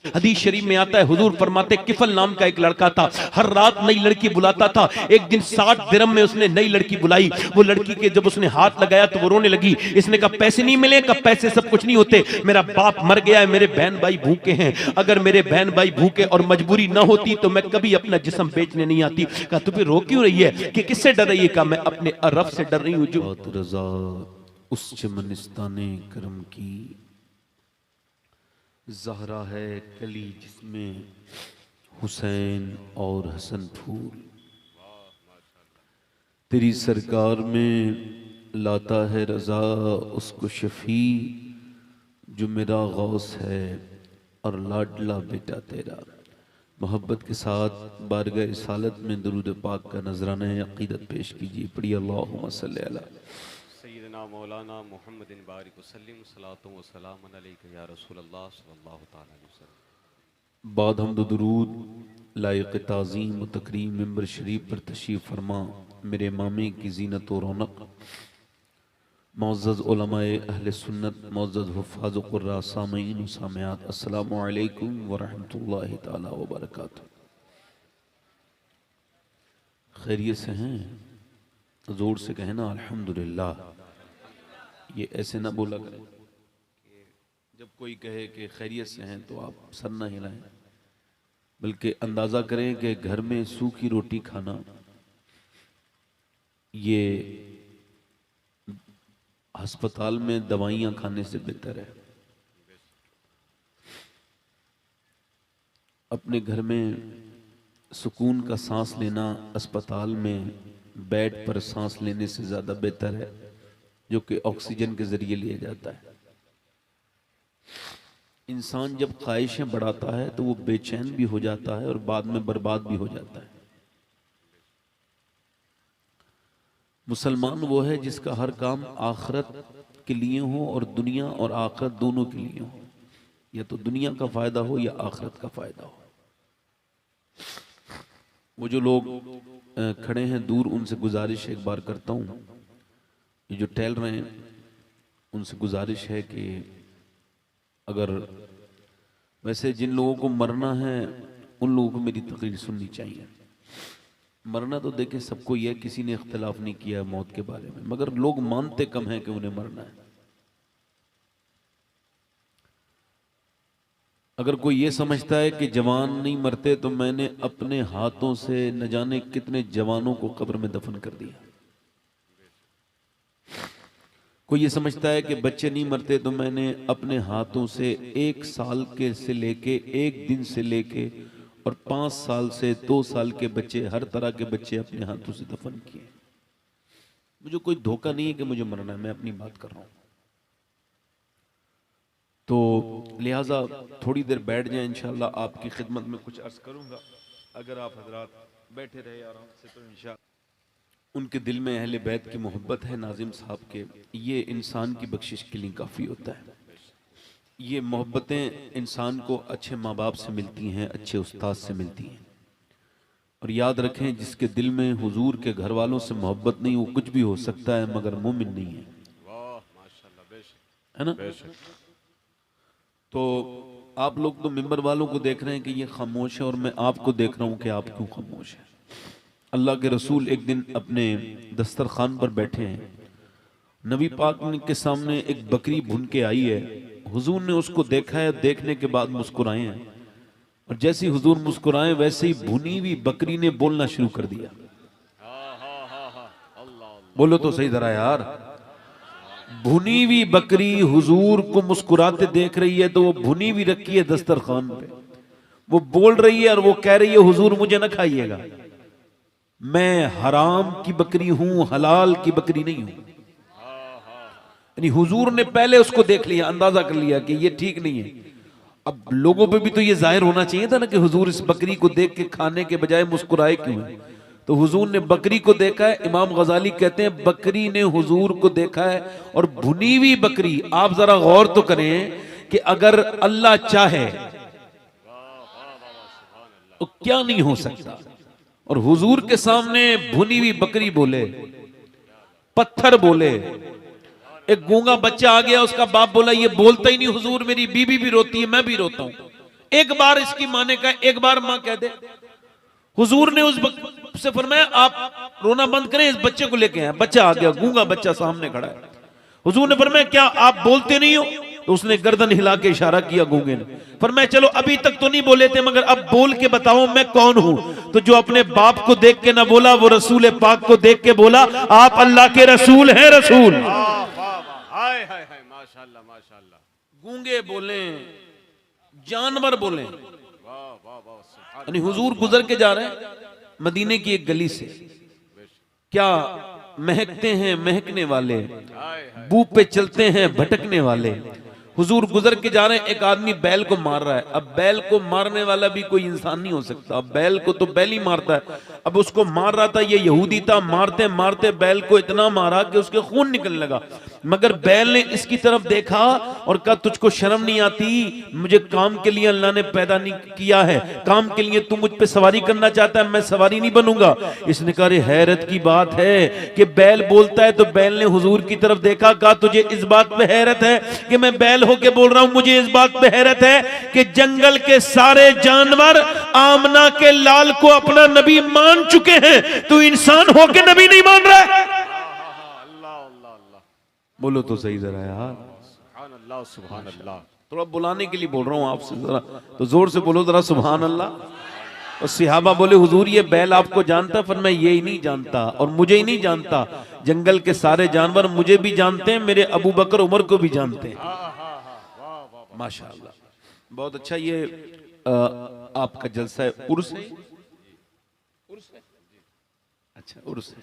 हदीस शरीफ में आता है, हुजूर फरमाते किफल नाम का एक लड़का था, हर रात नई लड़की बुलाता था। एक दिन 60 दिरहम में उसने नई लड़की बुलाई। वो लड़की के जब उसने हाथ लगाया तो वो रोने लगी। इसने कहा पैसे नहीं मिले? कहा पैसे सब कुछ नहीं होते, मेरा बाप मर गया है, मेरे बहन भाई भूखे हैं, अगर मेरे बहन भाई भूखे और मजबूरी ना होती तो मैं कभी अपना जिस्म बेचने नहीं आती। कहा तू फिर रो क्यों रही है, कि किससे डर रही है? कहा मैं अपने रब से डर रही हूँ जो रजा उस चमनिस्ताने करम की ज़हरा है कली जिसमें हुसैन और हसन फूल। तेरी सरकार में लाता है रज़ा उसको शफी जो मेरा गौस है और लाडला बेटा तेरा। मोहब्बत के साथ बारगाह रिसालत में दरूद पाक का नजराना अक़ीदत पेश कीजिए। पढ़िए अल्लाहुम्मा सल्ली अला सय्यदना मौलाना मुहम्मदिन बारिक वसल्लिम सलातो व सलाम अलैका या रसूलल्लाह सल्लल्लाहु तआला अलैहि वसल्लम। बाद हमद दुरूद लायक ताज़ीम व तकरीम मिंबर शरीफ पर तशरीफ़ फरमा मेरे मामे की जीनत व रौनक मुअज़्ज़ज़ उलमाए अहले सुन्नत, मुअज़्ज़ज़ हुफ़्फ़ाज़ व क़ुर्रा, सामीईन व सामियात, अस्सलामु अलैकुम व रहमतुल्लाहि तआला व बरकातुहू। खैरियत से हैं? जोर से कहना अल्हम्दुलिल्लाह। ये ऐसे ना बोला करें कि जब कोई कहे कि खैरियत से हैं तो आप सर ना हिलाएं, बल्कि अंदाज़ा करें कि घर में सूखी रोटी खाना ये अस्पताल में दवाइयाँ खाने से बेहतर है। अपने घर में सुकून का सांस लेना अस्पताल में बेड पर सांस लेने से ज़्यादा बेहतर है, जो कि ऑक्सीजन के ज़रिए लिया जाता है। इंसान जब ख्वाहिशें बढ़ाता है तो वो बेचैन भी हो जाता है और बाद में बर्बाद भी हो जाता है। मुसलमान वो है जिसका हर काम आखिरत के लिए हो और दुनिया और आखिरत दोनों के लिए हो, या तो दुनिया का फ़ायदा हो या आखिरत का फ़ायदा हो। वो जो लोग खड़े हैं दूर, उनसे गुजारिश एक बार करता हूँ, ये जो टहल रहे हैं उनसे गुजारिश है कि अगर वैसे जिन लोगों को मरना है उन लोगों को मेरी तकरीर सुननी चाहिए। मरना तो देखें सबको यह, किसी ने इख्तिलाफ नहीं किया है मौत के बारे में, मगर लोग मानते कम हैं कि उन्हें मरना है। अगर कोई ये समझता है कि जवान नहीं मरते तो मैंने अपने हाथों से न जाने कितने जवानों को कब्र में दफन कर दिया। कोई ये समझता है कि बच्चे नहीं मरते तो मैंने अपने हाथों से 1 साल के से लेके 1 दिन से लेके और 5 साल से 2 साल के बच्चे, हर तरह के बच्चे अपने हाथों से दफन किए। मुझे कोई धोखा नहीं है कि मुझे मरना है, मैं अपनी बात कर रहा हूं। तो लिहाजा थोड़ी देर बैठ जाए, इंशाल्लाह आपकी खिदमत में कुछ अर्ज करूंगा। अगर आप हजरात बैठे रहे आराम से तो इंशाल्लाह उनके दिल में अहले बैत की मोहब्बत है, नाजिम साहब के, ये इंसान की बख्शिश के लिए काफ़ी होता है। ये मोहब्बतें इंसान को अच्छे माँ बाप से मिलती हैं, अच्छे उस्ताद से मिलती हैं। और याद रखें, जिसके दिल में हुजूर के घर वालों से मोहब्बत नहीं, वो कुछ भी हो सकता है मगर मोमिन नहीं है, है ना? तो आप लोग तो मिंबर वालों को देख रहे हैं कि ये खामोश है, और मैं आपको देख रहा हूँ कि आप क्यों खामोश हैं। अल्लाह के रसूल एक दिन अपने दस्तरखान पर बैठे हैं, नबी पाक के सामने एक बकरी भुन के आई है। हुजूर ने उसको देखा है, देखने के बाद मुस्कुराए हैं, और जैसे ही हुजूर मुस्कुराए वैसे ही भुनी हुई बकरी ने बोलना शुरू कर दिया। बोलो तो सही जरा यार। भुनी हुई बकरी हुजूर को मुस्कुराते देख रही है, तो वो भुनी हुई रखी है दस्तरखान पे, वो बोल रही है और वो कह रही है हुजूर मुझे ना खाइएगा, मैं हराम की बकरी हूं, हलाल की बकरी नहीं हूं। यानी हुजूर ने पहले उसको देख लिया, अंदाजा कर लिया कि ये ठीक नहीं है। अब लोगों पे भी तो ये जाहिर होना चाहिए था ना कि हुजूर इस बकरी को देख के खाने के बजाय मुस्कुराए क्यों है। तो हुजूर ने बकरी को देखा है। इमाम गजाली कहते हैं बकरी ने हुजूर को देखा है, और भुनी हुई बकरी। आप जरा गौर तो करें कि अगर अल्लाह चाहे तो क्या नहीं हो सकता। और हुजूर के सामने भुनी हुई बकरी बोले, पत्थर बोले। एक गूंगा बच्चा आ गया, उसका बाप बोला ये बोलता ही नहीं हुजूर, मेरी बीबी भी रोती है, मैं भी रोता हूं। एक बार इसकी माँ ने कहा, एक बार माँ कह दे। हुजूर ने उस से फरमाया आप रोना बंद करें, इस बच्चे को लेके आए। बच्चा आ गया, गूंगा बच्चा सामने खड़ा है। हुजूर ने फरमाया क्या आप बोलते नहीं हो? तो उसने गर्दन हिला के इशारा किया गूंगे ने। फरमाया चलो अभी तक तो नहीं बोले थे, मगर अब बोल के बताओ मैं कौन हूं। तो जो अपने बाप को देख के ना बोला, वो रसूल पाक को देख के बोला आप अल्लाह के रसूल हैं। रसूल हाय हाय हाय, माशाअल्लाह माशाअल्लाह। गूंगे बोले, जानवर बोले। वाह वाह वाह। यानी हुजूर गुजर के जा रहे हैं मदीने की एक गली से, क्या महकते हैं महकने वाले, बू पे चलते हैं भटकने वाले। हुजूर गुजर के जा रहे हैं, एक आदमी बैल को मार रहा है। अब बैल को मारने वाला भी कोई इंसान नहीं हो सकता, अब बैल को तो बैल ही मारता है। अब उसको मार रहा था, ये यहूदी था। मारते मारते बैल को इतना मारा कि उसके खून निकलने लगा। मगर बैल ने इसकी तरफ देखा और कहा तुझको शर्म नहीं आती? मुझे काम के लिए अल्लाह ने पैदा नहीं किया है, काम के लिए तू मुझ पे सवारी करना चाहता है, मैं सवारी नहीं बनूंगा। इसने कहा हैरत की बात है कि बैल बोलता है। तो बैल ने हुजूर की तरफ देखा, कहा तुझे इस बात पे हैरत है कि मैं बैल होके बोल रहा हूं? मुझे इस बात पे हैरत है कि जंगल के सारे जानवर आमना के लाल को अपना नबी मान चुके हैं, तू इंसान होके नबी नहीं मान रहा है। बोलो तो सही जरा यार, सुभान अल्लाह सुभान अल्लाह। थोड़ा बुलाने के लिए बोल रहा हूं आपसे, जरा तो जोर से बोलो जरा सुभान अल्लाह। और सिहाबा बोले हुजूर ये बैल आपको जानता? पर मैं ये ही नहीं जानता और मुझे ही नहीं जानता, जंगल के सारे जानवर मुझे भी जानते हैं, मेरे अबू बकर उमर को भी जानते हैं। माशाअल्लाह, बहुत अच्छा। ये आपका जलसा है, उर्स है? अच्छा उर्स है।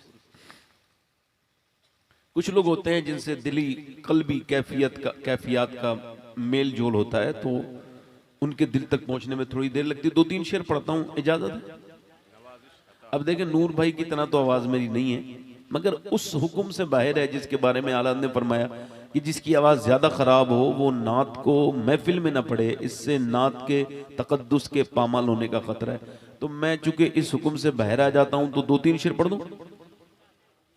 कुछ लोग होते हैं जिनसे दिली कल्बी कैफियत का मेल जोल होता है, तो उनके दिल तक पहुंचने में थोड़ी देर लगती है। 2-3 शेर पढ़ता हूं, इजाजत है? अब देखें नूर भाई की तरह तो आवाज मेरी नहीं है, मगर उस हुक्म से बाहर है जिसके बारे में आला ने फरमाया कि जिसकी आवाज ज्यादा खराब हो वो नात को महफिल में ना पढ़े, इससे नात के तकद्दुस के पामाल होने का खतरा है। तो मैं चूंकि इस हुक्म से बाहर आ जाता हूं तो 2-3 शेर पढ़ दूं।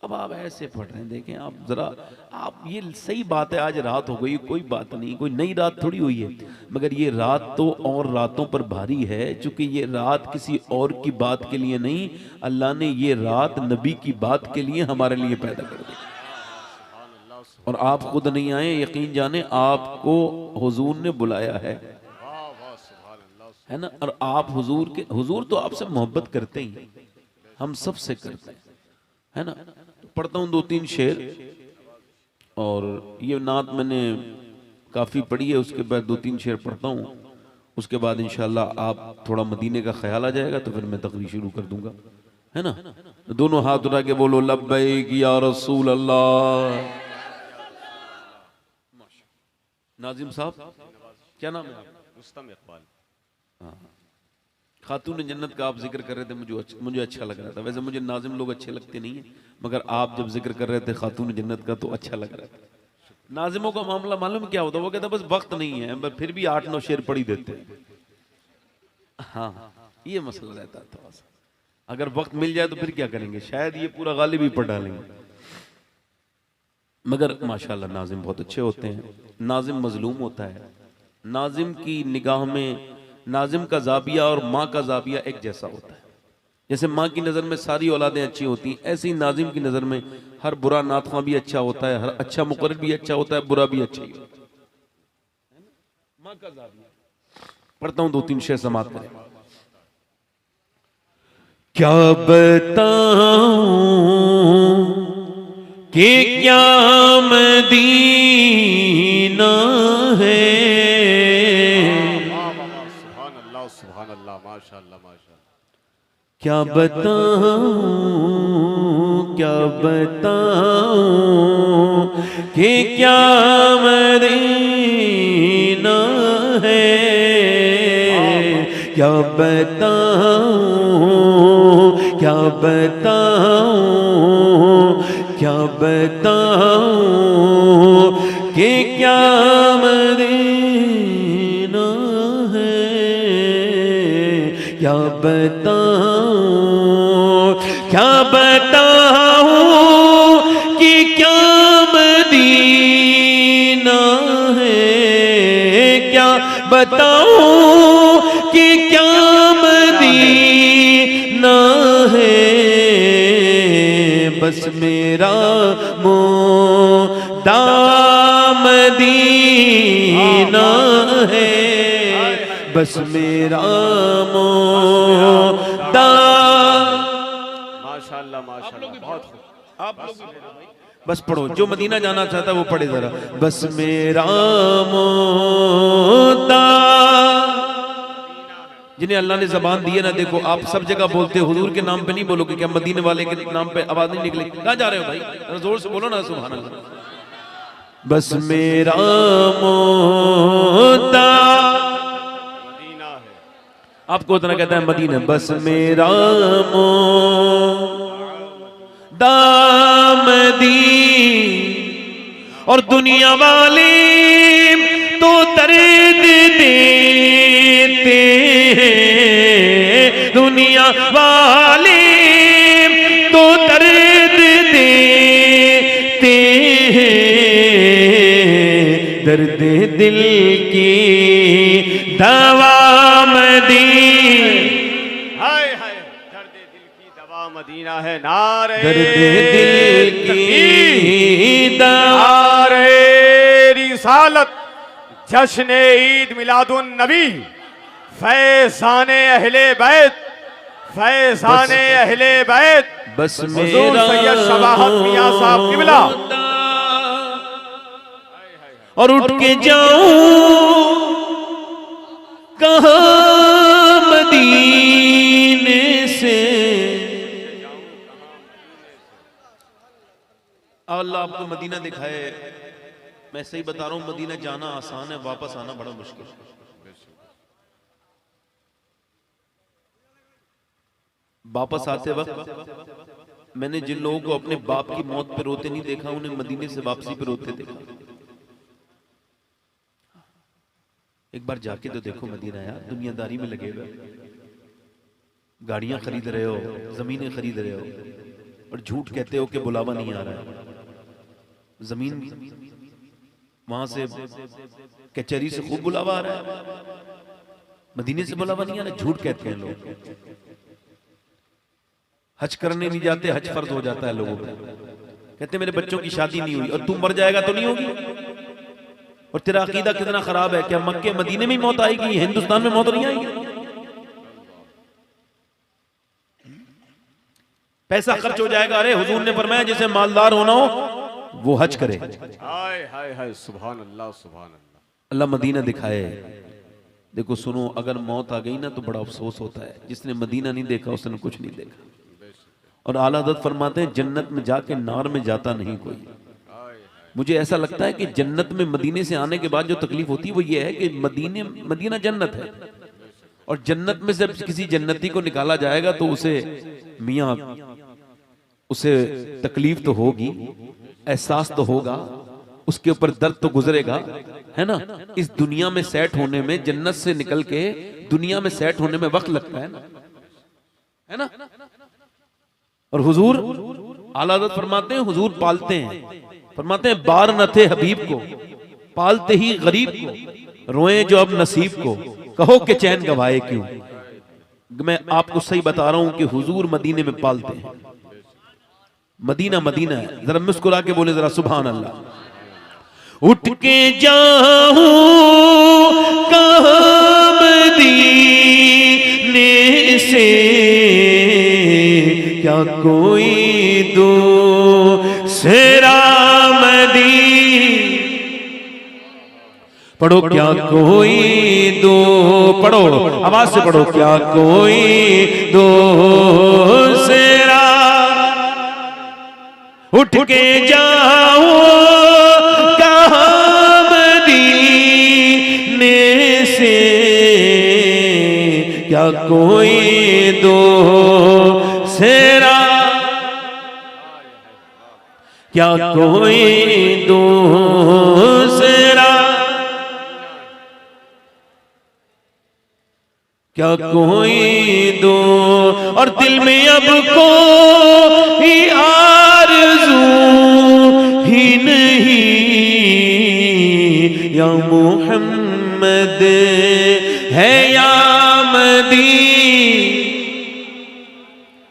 अब आप ऐसे पढ़ रहे हैं, देखें आप जरा, आप ये सही बात है आज रात हो गई, कोई बात नहीं, कोई नई रात थोड़ी हुई है, मगर ये रात तो और रातों पर भारी है, चूंकि ये रात किसी और की बात के लिए नहीं, अल्लाह ने ये रात नबी की बात के लिए हमारे लिए पैदा कर दी। और आप खुद नहीं आए, यकीन जाने आपको हुजूर ने बुलाया है ना। और आप हुजूर तो आपसे मोहब्बत करते ही, हम सब से करते हैं, है ना। पढ़ता हूँ 2-3 शेर, और ये नात मैंने काफ़ी पढ़ी है, उसके बाद 2-3 शेर पढ़ता हूँ, उसके बाद इंशाल्लाह आप थोड़ा मदीने का ख्याल आ जाएगा तो फिर मैं तकरीर शुरू कर दूंगा, है ना। दोनों हाथ उठा के बोलो लब्बैक या रसूल अल्लाह। नाजिम साहब क्या नाम है? रुस्तम इकबाल। हाँ, खातून जन्नत का आप जिक्र कर रहे थे, मुझे अच्छा लग रहा था। वैसे मुझे नाजिम लोग अच्छे लगते नहीं है, मगर आप जब जिक्र कर रहे थे खातून जन्नत का तो अच्छा लग रहा था। नाजिमों का मामला मालूम क्या होता है, वो कहता बस वक्त नहीं है, पर फिर भी 8-9 शेर पढ़ ही देते हैं। हाँ ये मसला रहता है थोड़ा सा, अगर वक्त मिल जाए तो फिर क्या करेंगे, शायद ये पूरा गालिब ही पढ़ डालेंगे। मगर माशाल्लाह नाजिम बहुत अच्छे होते हैं। नाजिम मजलूम होता है, नाजिम की निगाह में नाजिम का जाबिया और माँ का जाबिया एक जैसा होता है। जैसे माँ की नज़र में सारी औलादें अच्छी होती हैं, ऐसे ही नाजिम की नज़र में हर बुरा नातख़्वां भी अच्छा होता है, हर अच्छा मुक़र्रिर भी अच्छा होता है, बुरा भी अच्छा ही होता है। माँ का जाबिया पढ़ता हूँ, 2-3 शेर समाप्त करें। क्या बताऊं कि क्या मदीना है, सुभान अल्लाह माशाअल्लाह माशाअल्लाह। क्या बताऊं कि क्या मदीना है, क्या बताऊं कि क्या मदीना है, क्या बताऊं कि क्या मदीना है, क्या बताऊं बस मेरा मुद्दा मदीना है, बस मेरा मुद्दा। माशाल्लाह माशाल्लाह, बहुत खूब। आप लोग बस पढ़ो, जो मदीना जाना चाहता है वो पढ़े जरा। बस मेरा मुद्दा, जिन्हें अल्लाह ने ज़बान दी है ना, देखो आप सब जगह बोलते हो, हुजूर के नाम पे नहीं बोलोगे क्या? मदीने वाले के नाम पे आवाज नहीं निकलेगी? कहाँ जा रहे हो भाई? जोर से बोलो ना, सुभान अल्लाह। बस मेरा मुद्दा मदीना है, आपको उतना कहता है मदीना। बस मेरा मुद्दा मदीना, और दुनिया वाले तो दर्द देते हैं, दुनिया वाले तो दर्द देते हैं, दर्द दिल की दवा मदीना। हाय हाय, दर्द दिल की दवा मदीना है। नारे दर्द दिल की दवा, नारे रिसालत, जश्न ईद मिलादुन नबी, फैज़ाने अहले बैत, फैज़ाने अहले बैत, बस हुजूर मेरा सैयद शबाहत मियां साहब किबला। और उठ के जाऊं कहाँ मदीने से, अल्लाह आपको मदीना दिखाए। मैं सही बता रहा हूं, मदीना जाना आसान है, वापस आना बड़ा मुश्किल है। वापस आते वक्त मैंने जिन लोगों को अपने बाप की मौत पे रोते नहीं देखा, उन्हें मदीने से वापसी पे रोते देखा। एक बार जाके तो देखो मदीना यार, दुनियादारी में लगे हुए, गाड़ियां खरीद रहे हो, जमीनें खरीद रहे हो, और झूठ कहते हो कि बुलावा नहीं आ रहा है। जमीन वहां से कचहरी से खूब बुलावा आ रहा है, मदीने से बुलावा नहीं आ रहा, झूठ कहते हैं लोग। हज करने नहीं जाते, हज फर्ज हो जाता है लोगों पे। कहते मेरे बच्चों की शादी नहीं हुई, और तू मर जाएगा तो नहीं होगी। और तेरा अकीदा कितना खराब है, क्या मक्के मदीने में ही मौत आएगी, हिंदुस्तान में मौत नहीं आएगी? पैसा खर्च हो जाएगा। अरे हुजूर ने फरमाया जिसे मालदार होना हो वो हज करे। हाय हाय हाय, सुभान अल्लाह सुभान अल्लाह। अल्लाह मदीना दिखाए। देखो सुनो, अगर मौत आ गई ना तो बड़ा अफसोस होता है। जिसने मदीना नहीं देखा उसने कुछ नहीं देखा। और आला हज़रत फरमाते हैं जन्नत में जाके नार में जाता नहीं कोई। मुझे ऐसा लगता है कि जन्नत में मदीने से आने के बाद जो तकलीफ होती है वो ये है कि मदीना जन्नत है, और जन्नत में से किसी जन्नती को निकाला जाएगा तो उसे मियां उसे तकलीफ तो होगी, एहसास तो होगा, उसके ऊपर दर्द तो गुजरेगा, है ना। इस दुनिया में सेट होने में, जन्नत से निकल के दुनिया में सेट होने में वक्त लगता है ना। और हुजूर आला हज़रत फरमाते हैं, हुजूर पालते हैं, फरमाते हैं बार न थे हबीब को, पालते ही गरीब को, रोए जो अब नसीब को, कहो कि चैन गवाए क्यों। मैं आपको सही बता रहा हूं कि हुजूर मदीने में पालते हैं। मदीना मदीना है। जरा मुस्कुरा के बोले जरा सुभान अल्लाह। उठ के जाऊं कहाँ मदीने से, क्या कोई दूसरा पढ़ो, क्या कोई दो, पढ़ो आवाज से पढ़ो, क्या कोई दूसरा उठ के जाओ कहाँ मदीने से, क्या कोई दूसरा, क्या कोई दूसरा, क्या कोई दो। और दिल में अब कोई आरज़ू ही नहीं, या मोहम्मद है या मदी,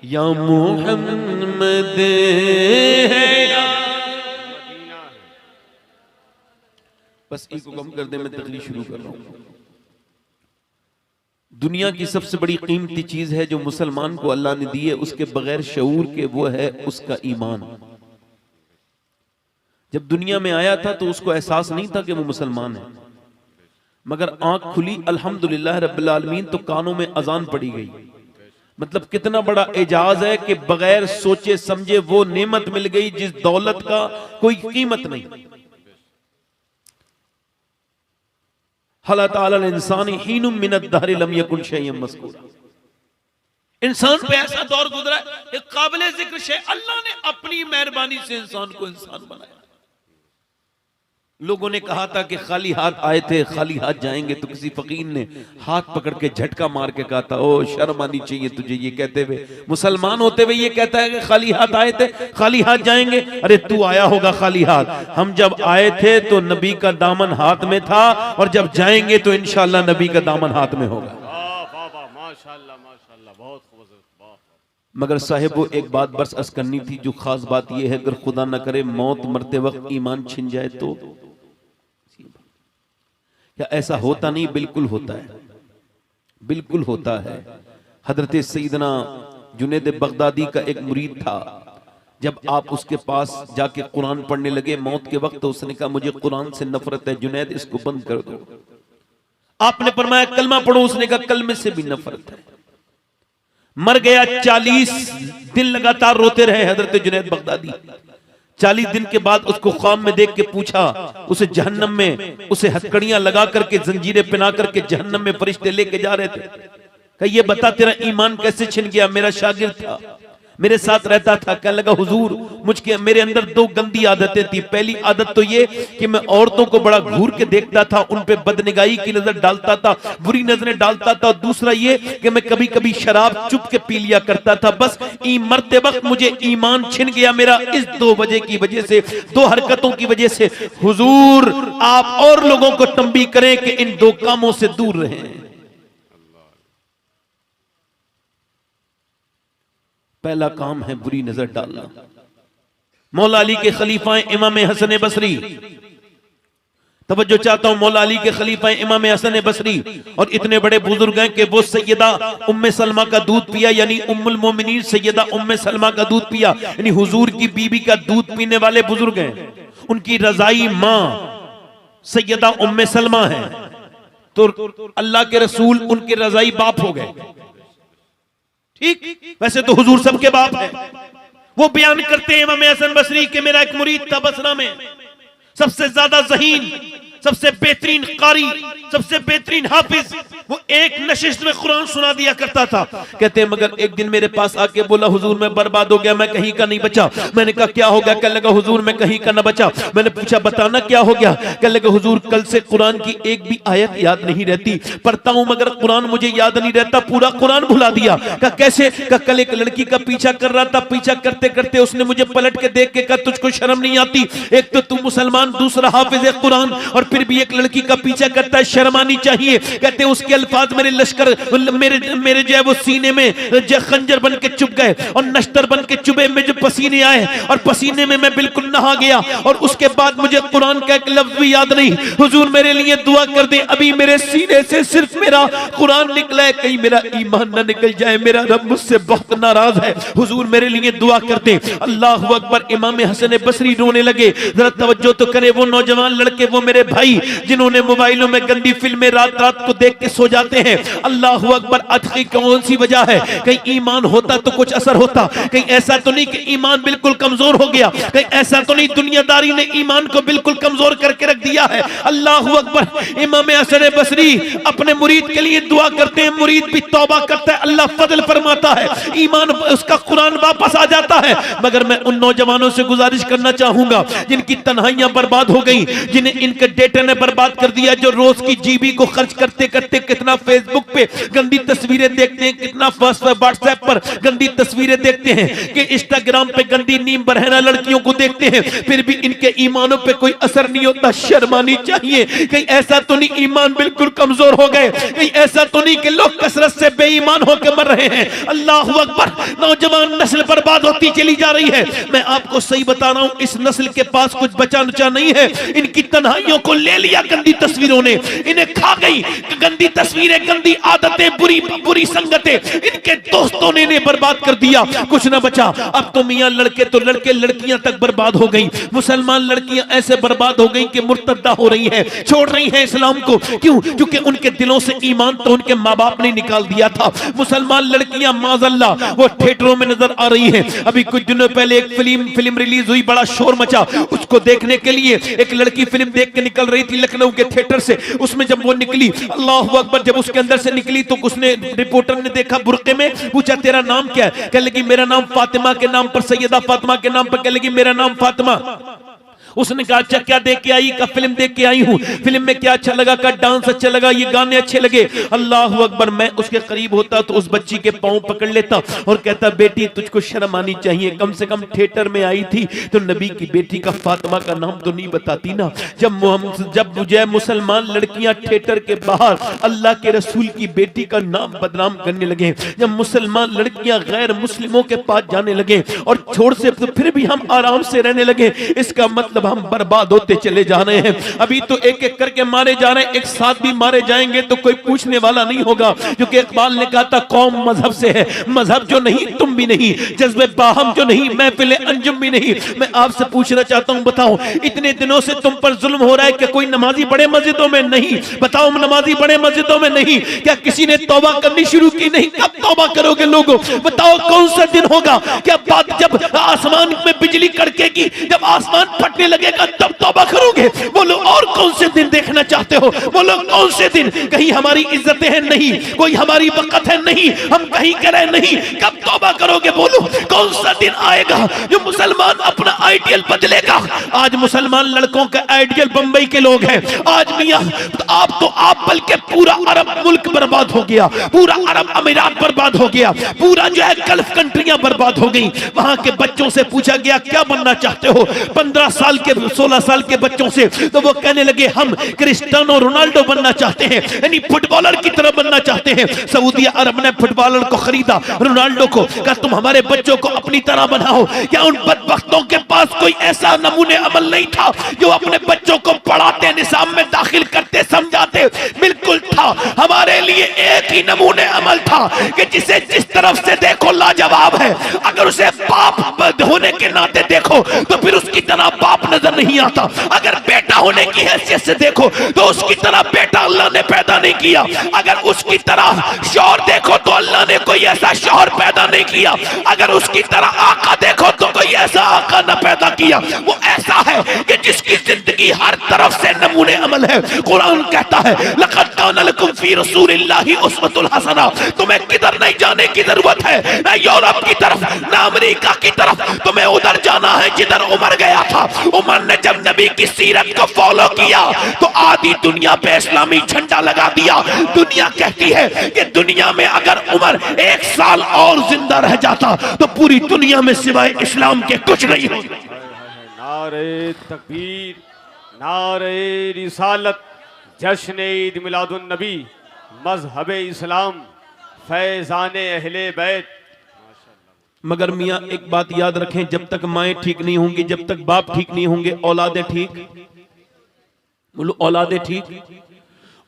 या मोहम्मद मोहम्मद है या मदीना है। बस इसको कम कर दे, मैं तकरीर शुरू कर रहा हूं। दुनिया की सबसे बड़ी कीमती चीज है जो मुसलमान को अल्लाह ने दी है, उसके बगैर शऊर के, वो है उसका ईमान। जब दुनिया में आया था तो उसको एहसास नहीं था कि वो मुसलमान है, मगर आंख खुली अल्हम्दुलिल्लाह रब्बिल आलमीन तो कानों में अजान पड़ी गई। मतलब कितना बड़ा एजाज है कि बगैर सोचे समझे वो नेमत मिल गई जिस दौलत का कोई कीमत नहीं। हला ताअल इंसान हीनुम मिनद दहर लम यकुन शैय्यन मज़कूरा। इंसान पे ऐसा दौर गुजरा है, एक काबिल जिक्र शे, अल्लाह ने अपनी मेहरबानी से इंसान को इंसान बनाया। लोगों ने कहा था कि खाली हाथ आए थे खाली हाथ जाएंगे, तो किसी फकीर ने हाथ पकड़ के झटका मार के कहा था, ओ शर्म आनी चाहिए तुझे ये कहते हुए, मुसलमान होते हुए ये कहता है कि खाली हाथ आए थे खाली हाथ जाएंगे। अरे तू आया होगा खाली हाथ, हम जब आए थे तो नबी का दामन हाथ में था, और जब जाएंगे तो इंशाअल्लाह नबी का दामन हाथ में होगा। माशाअल्लाह माशाअल्लाह, बहुत खूबसूरत। मगर साहिब वो एक बात बस अस करनी थी, जो खास बात यह है, अगर खुदा न करे मौत मरते वक्त ईमान छिन जाए तो क्या ऐसा होता नहीं? बिल्कुल होता है, बिल्कुल होता है। हजरत सैयदना जुनैद बगदादी का एक मुरीद था, जब आप उसके पास जाके कुरान पढ़ने लगे मौत के वक्त, तो उसने कहा मुझे कुरान से नफरत है जुनैद, इसको बंद कर दो। आपने फरमाया कलमा पढ़ो, उसने कहा कलमे से भी नफरत है। मर गया, 40 दिन लगातार रोते रहे हजरत जुनैद बगदादी। 40 दिन के बाद उसको ख्वाब में देख के पूछा, उसे जहन्नम में उसे हथकड़ियां लगा करके जंजीरें पहना करके जहन्नम में फरिश्ते लेके जा रहे थे। कहा ये बता तेरा ईमान कैसे छिन गया? मेरा शागिर्द था, मेरे साथ रहता था। कहने लगा हुजूर मेरे अंदर 2 गंदी आदतें थी। पहली आदत तो ये कि मैं औरतों को बड़ा घूर के देखता था, उन पे बदनिगाही की नजर डालता था, बुरी नजरें डालता था। दूसरा ये कि मैं कभी कभी शराब चुप के पी लिया करता था। बस मरते वक्त मुझे ईमान छिन गया मेरा इस 2 वजह की वजह से, 2 हरकतों की वजह से। हुजूर आप और लोगों को तंबीह करें कि इन 2 कामों से दूर रहें। पहला काम है बुरी नजर डालना। मौला अली के खलीफा इमाम हसन बसरी, तवज्जो चाहता हूं, मौला अली के खलीफा इमाम हसन बसरी और इतने बड़े बुजुर्ग हैं कि वो सैयदा उम्मे सलमा का दूध पिया, यानी उम्मुल मोमिनीन सैयदा उम्मे सलमा का दूध पिया, यानी हुजूर की बीबी का दूध पीने वाले बुजुर्ग हैं। उनकी रजाई मां सैयदा उम्मे सलमा है, तो अल्लाह के रसूल उनके रजाई बाप हो गए। ठीक, वैसे तो हुजूर सबके बाप है। वो बयान करते हैं इमाम हसन बसरी के मेरा एक मुरीद था बसरा में, सबसे ज्यादा ज़हीन, सबसे बेहतरीन कारी, सबसे बेहतरीन हाफिज। वो एक नशिस्त में कुरान सुना दिया करता था। कहते हैं मगर एक दिन मेरे पास आके बोला हुजूर मैं बर्बाद हो गया, मैं कहीं का नहीं बचा। मैंने कहा क्या हो गया? कहने लगा हुजूर मैं कहीं का न बचा। मैंने पूछा बताना क्या हो गया? कहने लगा हुजूर कल से कुरान की एक भी आयत याद नहीं रहती, पढ़ता हूं मगर कुरान मुझे याद नहीं रहता, पूरा कुरान भुला दिया। कहा कैसे? कहा कल एक लड़की का पीछा कर रहा था, पीछा करते करते उसने मुझे पलट के देख के कहा तुझको शर्म नहीं आती? एक तो तू मुसलमान, दूसरा हाफिज कुरान, और फिर भी एक लड़की का पीछा करता है, शर्म आनी चाहिए। कहते उसके अल्फाज मेरे लश्कर मेरे जो है वो सीने में जो खंजर बन के चुभ गए, और नश्तर बन के चुभे में जो पसीने आए, और पसीने में मैं बिल्कुल नहा गया, और उसके बाद मुझे कुरान का एक लफ्ज भी याद नहीं। हुजूर मेरे लिए दुआ कर दे, अभी मेरे सीने से सिर्फ मेरा कुरान निकला है, कहीं मेरा ईमान ना निकल जाए, मेरा रब मुझसे बहुत नाराज है। हुजूर मेरे लिए दुआ कर दे। अल्लाह अकबर। इमाम हसन बसरी रोने लगे। जरा तवज्जो तो करे, वो नौजवान लड़के, वो मेरे भाई जिन्होंने मोबाइलों में गंदी फिल्में रात रात को देख के सो जाते हैं। अल्लाह अकबर। अतकी कौन सी वजह है? कहीं ईमान होता तो कुछ असर होता, कहीं ऐसा तो नहीं कि ईमान बिल्कुल कमजोर हो गया, कहीं ऐसा तो नहीं दुनियादारी ने ईमान को बिल्कुल कमजोर करके रख दिया है। अल्लाह अकबर। इमाम हसन बसरी अपने मुरीद के लिए दुआ करते हैं, मुरीद भी तौबा करता है, अल्लाह फजल फरमाता है, ईमान उसका कुरान वापस आ जाता है। मगर मैं उन नौजवानों से गुजारिश करना चाहूंगा जिनकी तन्हाइयां बर्बाद हो गई, जिन्हें इनके बेटे ने बर्बाद कर दिया, जो रोज की जीबी को खर्च करते करते कितना फेसबुक पे गंदी तस्वीरें देखते हैं, कितना व्हाट्सएप पर गंदी तस्वीरें देखते हैं, कि इंस्टाग्राम पे गंदी नीम बरहना लड़कियों को देखते हैं, फिर भी इनके ईमानों पे कोई असर नहीं होता। शर्म आनी चाहिए। कहीं ऐसा तो नहीं ईमान बिल्कुल कमजोर हो गए, कहीं ऐसा तो नहीं कि लोग कसरत से बेईमान होकर मर रहे हैं। अल्लाह अकबर, नौजवान नस्ल बर्बाद होती चली जा रही है। मैं आपको सही बता रहा हूं, इस नस्ल के पास कुछ बचा नुचा नहीं है। इनकी तन्हाइयों को ले लिया गंदी तस्वीरों ने, इन्हें खा गई गंदी तस्वीरें, गंदी आदतें, बुरी बुरी संगतें, इनके दोस्तों ने इन्हें बर्बाद कर दिया, कुछ ना बचा। अब तो मियां लड़के तो लड़के लड़कियां तक बर्बाद हो गई। मुसलमान लड़कियां ऐसे बर्बाद हो गई कि मुर्तद्दा हो रही हैं, छोड़ रही हैं इस्लाम को। क्यों? क्योंकि उनके दिलों से ईमान तो उनके माँ बाप ने निकाल दिया था। मुसलमान लड़कियां माज़अल्लाह वो थिएटरों में नजर आ रही हैं। अभी कुछ दिनों पहले एक फिल्म रिलीज हुई, बड़ा शोर मचा। उसको देखने के लिए एक लड़की फिल्म देख के निकल रही थी लखनऊ के थिएटर से। उसमें जब वो निकली, अल्लाह अकबर, जब उसके अंदर से निकली तो उसने, रिपोर्टर ने देखा बुर्के में, पूछा तेरा नाम क्या है? कह लगी मेरा नाम फातिमा के नाम पर, सैयदा फातिमा के नाम पर, कह लगी मेरा नाम फातिमा। उसने कहा अच्छा क्या देख के आई? का फिल्म देख के आई हूं। फिल्म में क्या अच्छा लगा? का डांस अच्छा लगा, ये गाने अच्छे लगे। अल्लाह अकबर, मैं उसके करीब होता तो उस बच्ची के पांव पकड़ लेता और कहता बेटी तुझको शर्म आनी चाहिए, कम से कम थिएटर में आई थी तो नबी की बेटी का फातिमा का नाम तो नहीं बताती ना। जब मुझे मुसलमान लड़कियां थिएटर के बाहर अल्लाह के रसूल की बेटी का नाम बदनाम करने लगे, जब मुसलमान लड़कियां गैर मुस्लिमों के पास जाने लगे और छोड़ से तो फिर भी हम आराम से रहने लगे, इसका मतलब हम बर्बाद होते चले जा रहे हैं। अभी तो एक एक करके मारे जा रहे हैं, एक साथ भी मारे जाएंगे तो कोई पूछने वाला नहीं होगा, क्योंकि इकबाल ने कहा था कौम मजहब से है, मजहब जो नहीं तुम भी नहीं, जज्बे बाहम जो नहीं महफिले अंजुम भी नहीं। मैं आपसे पूछना चाहता हूं, बताओ इतने दिनों से तुम पर जुल्म हो रहा है कि कोई नमाजी बड़े मस्जिदों में नहीं? बताओ नमाजी बड़े मस्जिदों में नहीं, क्या किसी ने तौबा करनी शुरू की नहीं? कब तौबा करोगे लोगों? बताओ कौन सा दिन होगा? क्या बात जब आसमान में बिजली कड़केगी, जब आसमान फटने लगेगा तब तौबा करोगे? बोलो और कौन से दिन देखना चाहते हो? बोलो कौन से दिन? कहीं हमारी इज्जतें हैं नहीं, कोई हमारी वक़्त है नहीं, हम कहीं करे नहीं, कब तौबा करोगे? बोलो कौन सा दिन आएगा जो मुसलमान अपना आइडियल बदलेगा? आज मुसलमान लड़कों का आइडियल बंबई के लोग हैं। आज मियां आप बल्कि पूरा अरब मुल्क बर्बाद हो गया, पूरा अरब अमीरात बर्बाद हो गया, पूरा जो है गल्फ कंट्रियां बर्बाद हो गई। वहां के बच्चों से पूछा गया क्या बनना चाहते हो? 15 साल के 16 साल के बच्चों से, तो वो कहने लगे हम क्रिस्टियानो रोनाल्डो बनना चाहते हैं, यानी फुटबॉलर की तरह बनना चाहते हैं। सऊदी अरब ने फुटबॉलर को खरीदा, रोनाल्डो को, कहा तुम हमारे बच्चों को अपनी तरह बनाओ। क्या उन बदबख्तों के पास कोई ऐसा नमूने अमल नहीं था जो अपने बच्चों को पढ़ाते, निसाब में दाखिल करते, समझाते? बिल्कुल था। हमारे लिए एक ही नमूने अमल था कि जिसे जिस तरफ से देखो लाजवाब है, अगर उसे बाप होने के नाते देखो तो फिर उसकी तरह बाप नजर नहीं आता, अगर बेटा होने की हैसियत से देखो तो उसकी तरह बेटा अल्लाह ने पैदा नहीं किया, अगर उसकी तरह शौहर देखो तो अल्लाह ने कोई ऐसा शौहर पैदा नहीं किया, अगर उसकी तरह आका देखो तो कोई ऐसा आका न पैदा किया। वो ऐसा है कि जिसकी जिंदगी हर तरफ से नमूने अमल है। कुरान कहता है लक़द काना लकुम फी रसूलिल्लाहि उस्वतुन हसना। तुम्हें किधर नहीं जाने की जरूरत है, न यूरोप की तरफ, न अमेरिका की तरफ, तुम्हें उधर जाना है जिधर उमर गया था। उमर ने जब नबी की सीरत को फॉलो किया तो आधी दुनिया पे इस्लामी झंडा लगा दिया। दुनिया कहती है कि दुनिया में अगर उमर 1 साल और जिंदा रह जाता तो पूरी दुनिया में सिवाय इस्लाम के कुछ नहीं होता। नारे तकबीर, नारे रिसालत, जश्न ईद मिलादुन नबी, मजहब इस्लाम, फैजाने अहले बैत। मगर मियां एक बात याद रखें, जब तक माएँ ठीक नहीं होंगी, जब तक बाप ठीक नहीं होंगे, औलादें ठीक, बोलो औलादें ठीक,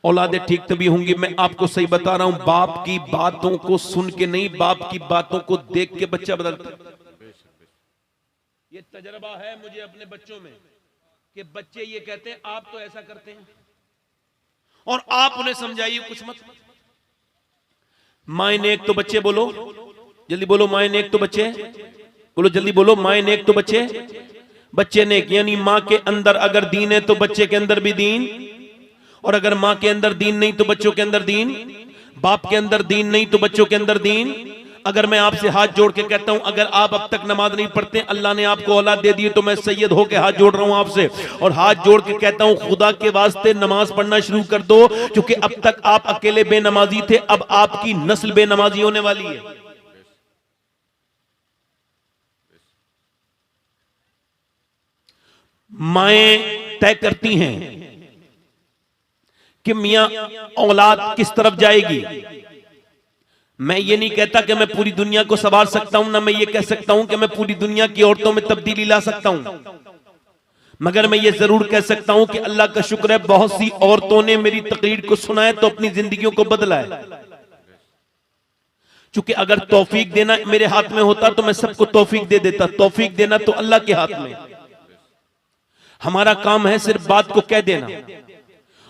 औलादें ठीक तभी होंगी। मैं आपको सही बता रहा हूं, बाप की बातों को सुन के नहीं, बाप की बातों को देख के बच्चा बदलता है। ये तजर्बा है मुझे अपने बच्चों में कि बच्चे ये कहते हैं आप तो ऐसा करते हैं और आप उन्हें समझाइए कुछ मत। माए नेक तो बच्चे, बोलो जल्दी बोलो, माए नेक तो बच्चे, बोलो जल्दी बोलो, माए नेक तो बच्चे, बच्चे नेक। यानी माँ के अंदर अगर दीन है तो बच्चे के अंदर भी दीन, और अगर माँ के अंदर दीन नहीं तो बच्चों के अंदर दीन, बाप के अंदर दीन नहीं तो बच्चों के अंदर दीन, अगर मैं आपसे हाथ जोड़ के कहता हूं अगर आप अब तक नमाज नहीं पढ़ते, अल्लाह ने आपको औलाद दे दी, तो मैं सैयद होके हाथ जोड़ रहा हूं आपसे और हाथ जोड़ के कहता हूं खुदा के वास्ते नमाज पढ़ना शुरू कर दो, क्योंकि अब तक आप अकेले बेनमाजी थे, अब आपकी नस्ल बेनमाजी होने वाली है। माएं तय करती हैं कि मियां औलाद किस तरफ जाएगी। मैं ये नहीं कहता कि मैं पूरी दुनिया को संवार सकता हूं, ना मैं ये कह सकता हूं कि मैं पूरी दुनिया की औरतों में तब्दीली ला सकता हूं, मगर मैं ये जरूर कह सकता हूं कि अल्लाह का शुक्र है बहुत सी औरतों ने मेरी तकरीर को सुना है तो अपनी जिंदगियों को बदला है। क्योंकि अगर तौफीक देना मेरे हाथ में होता तो मैं सबको तौफीक दे देता, तौफीक देना तो अल्लाह के हाथ में। हमारा काम है सिर्फ बात को कह देना।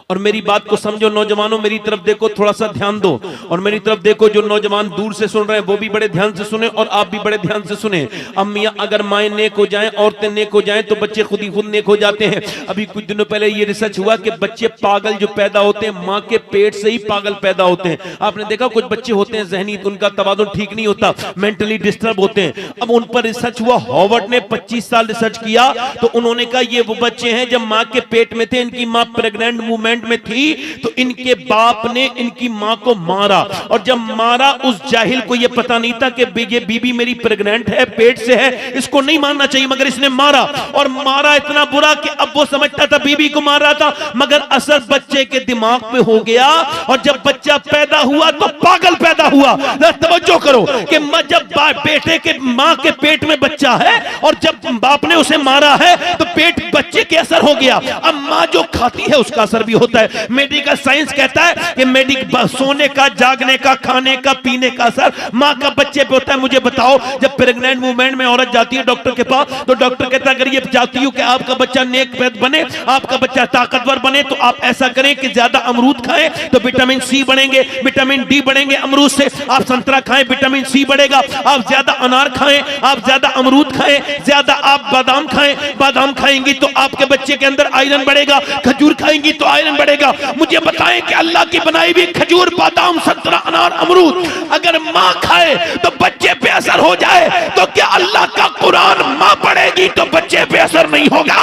और मेरी बात को समझो नौजवानों, मेरी तरफ देखो, थोड़ा सा ध्यान दो और मेरी तरफ देखो। जो नौजवान दूर से सुन रहे हैं वो भी बड़े ध्यान से सुने और आप भी बड़े ध्यान से सुने। अम्मियां अगर माएं नेक हो जाएं, औरतें नेक हो जाएं तो बच्चे खुद ही खुद नेक हो जाते हैं। अभी कुछ दिनों पहले ये रिसर्च हुआ कि बच्चे पागल जो पैदा होते हैं मां के पेट से ही पागल पैदा होते हैं। आपने देखा कुछ बच्चे होते हैं जहनी उनका तवाज़ुन ठीक नहीं होता, मेंटली डिस्टर्ब होते हैं। अब उन पर रिसर्च हुआ, हार्वर्ड ने 25 साल रिसर्च किया तो उन्होंने कहा ये वो बच्चे हैं जब मां के पेट में थे, इनकी मां प्रेग्नेंट मूवमेंट में थी तो इनके बाप ने इनकी मां को मारा, और जब मारा उस जाहिल को यह पता नहीं था कि ये बीबी मेरी प्रेग्नेंट है, पेट से है, इसको नहीं मारना चाहिए, मगर इसने मारा और मारा इतना बुरा कि अब वो समझता था बीबी को मार रहा था, मगर असर बच्चे के दिमाग पे हो गया और जब बच्चा पैदा हुआ तो पागल पैदा हुआ। तवज्जो करो कि जब बेटे के मां के पेट में बच्चा है और जब बाप ने उसे मारा है तो पेट बच्चे के असर हो गया। अब मां जो खाती है उसका असर भी होता है। मेडिकल साइंस कहता है कि सोने का, जागने का, खाने का, पीने का असर मां का बच्चे पे होता है। मुझे बताओ जब प्रेग्नेंट मूवमेंट में औरत जाती है डॉक्टर के पास तो डॉक्टर कहता है अगर ये चाहती हो कि आपका बच्चा नेक बने, आपका बच्चा ताकतवर बने तो आप ऐसा करें कि ज्यादा अमरूद खाएं तो विटामिन सी बढ़ेंगे, विटामिन डी बढ़ेंगे अमरूद से। आप संतरा खाएं विटामिन सी बढ़ेगा, आप ज्यादा अनार खाएं, आप ज्यादा अमरूद खाएं, ज्यादा आप बादाम खाएं, बादाम खाएंगी तो आपके बच्चे के अंदर आयरन बढ़ेगा, खजूर खाएंगी तो आयरन बढ़ेगा। मुझे बताएं कि अल्लाह की बनाई हुई खजूर, बादाम, संतरा, अनार, अमरूद अगर मां खाए तो बच्चे पे असर हो जाए तो क्या अल्लाह का कुरान मां पढ़ेगी तो बच्चे पे असर नहीं होगा?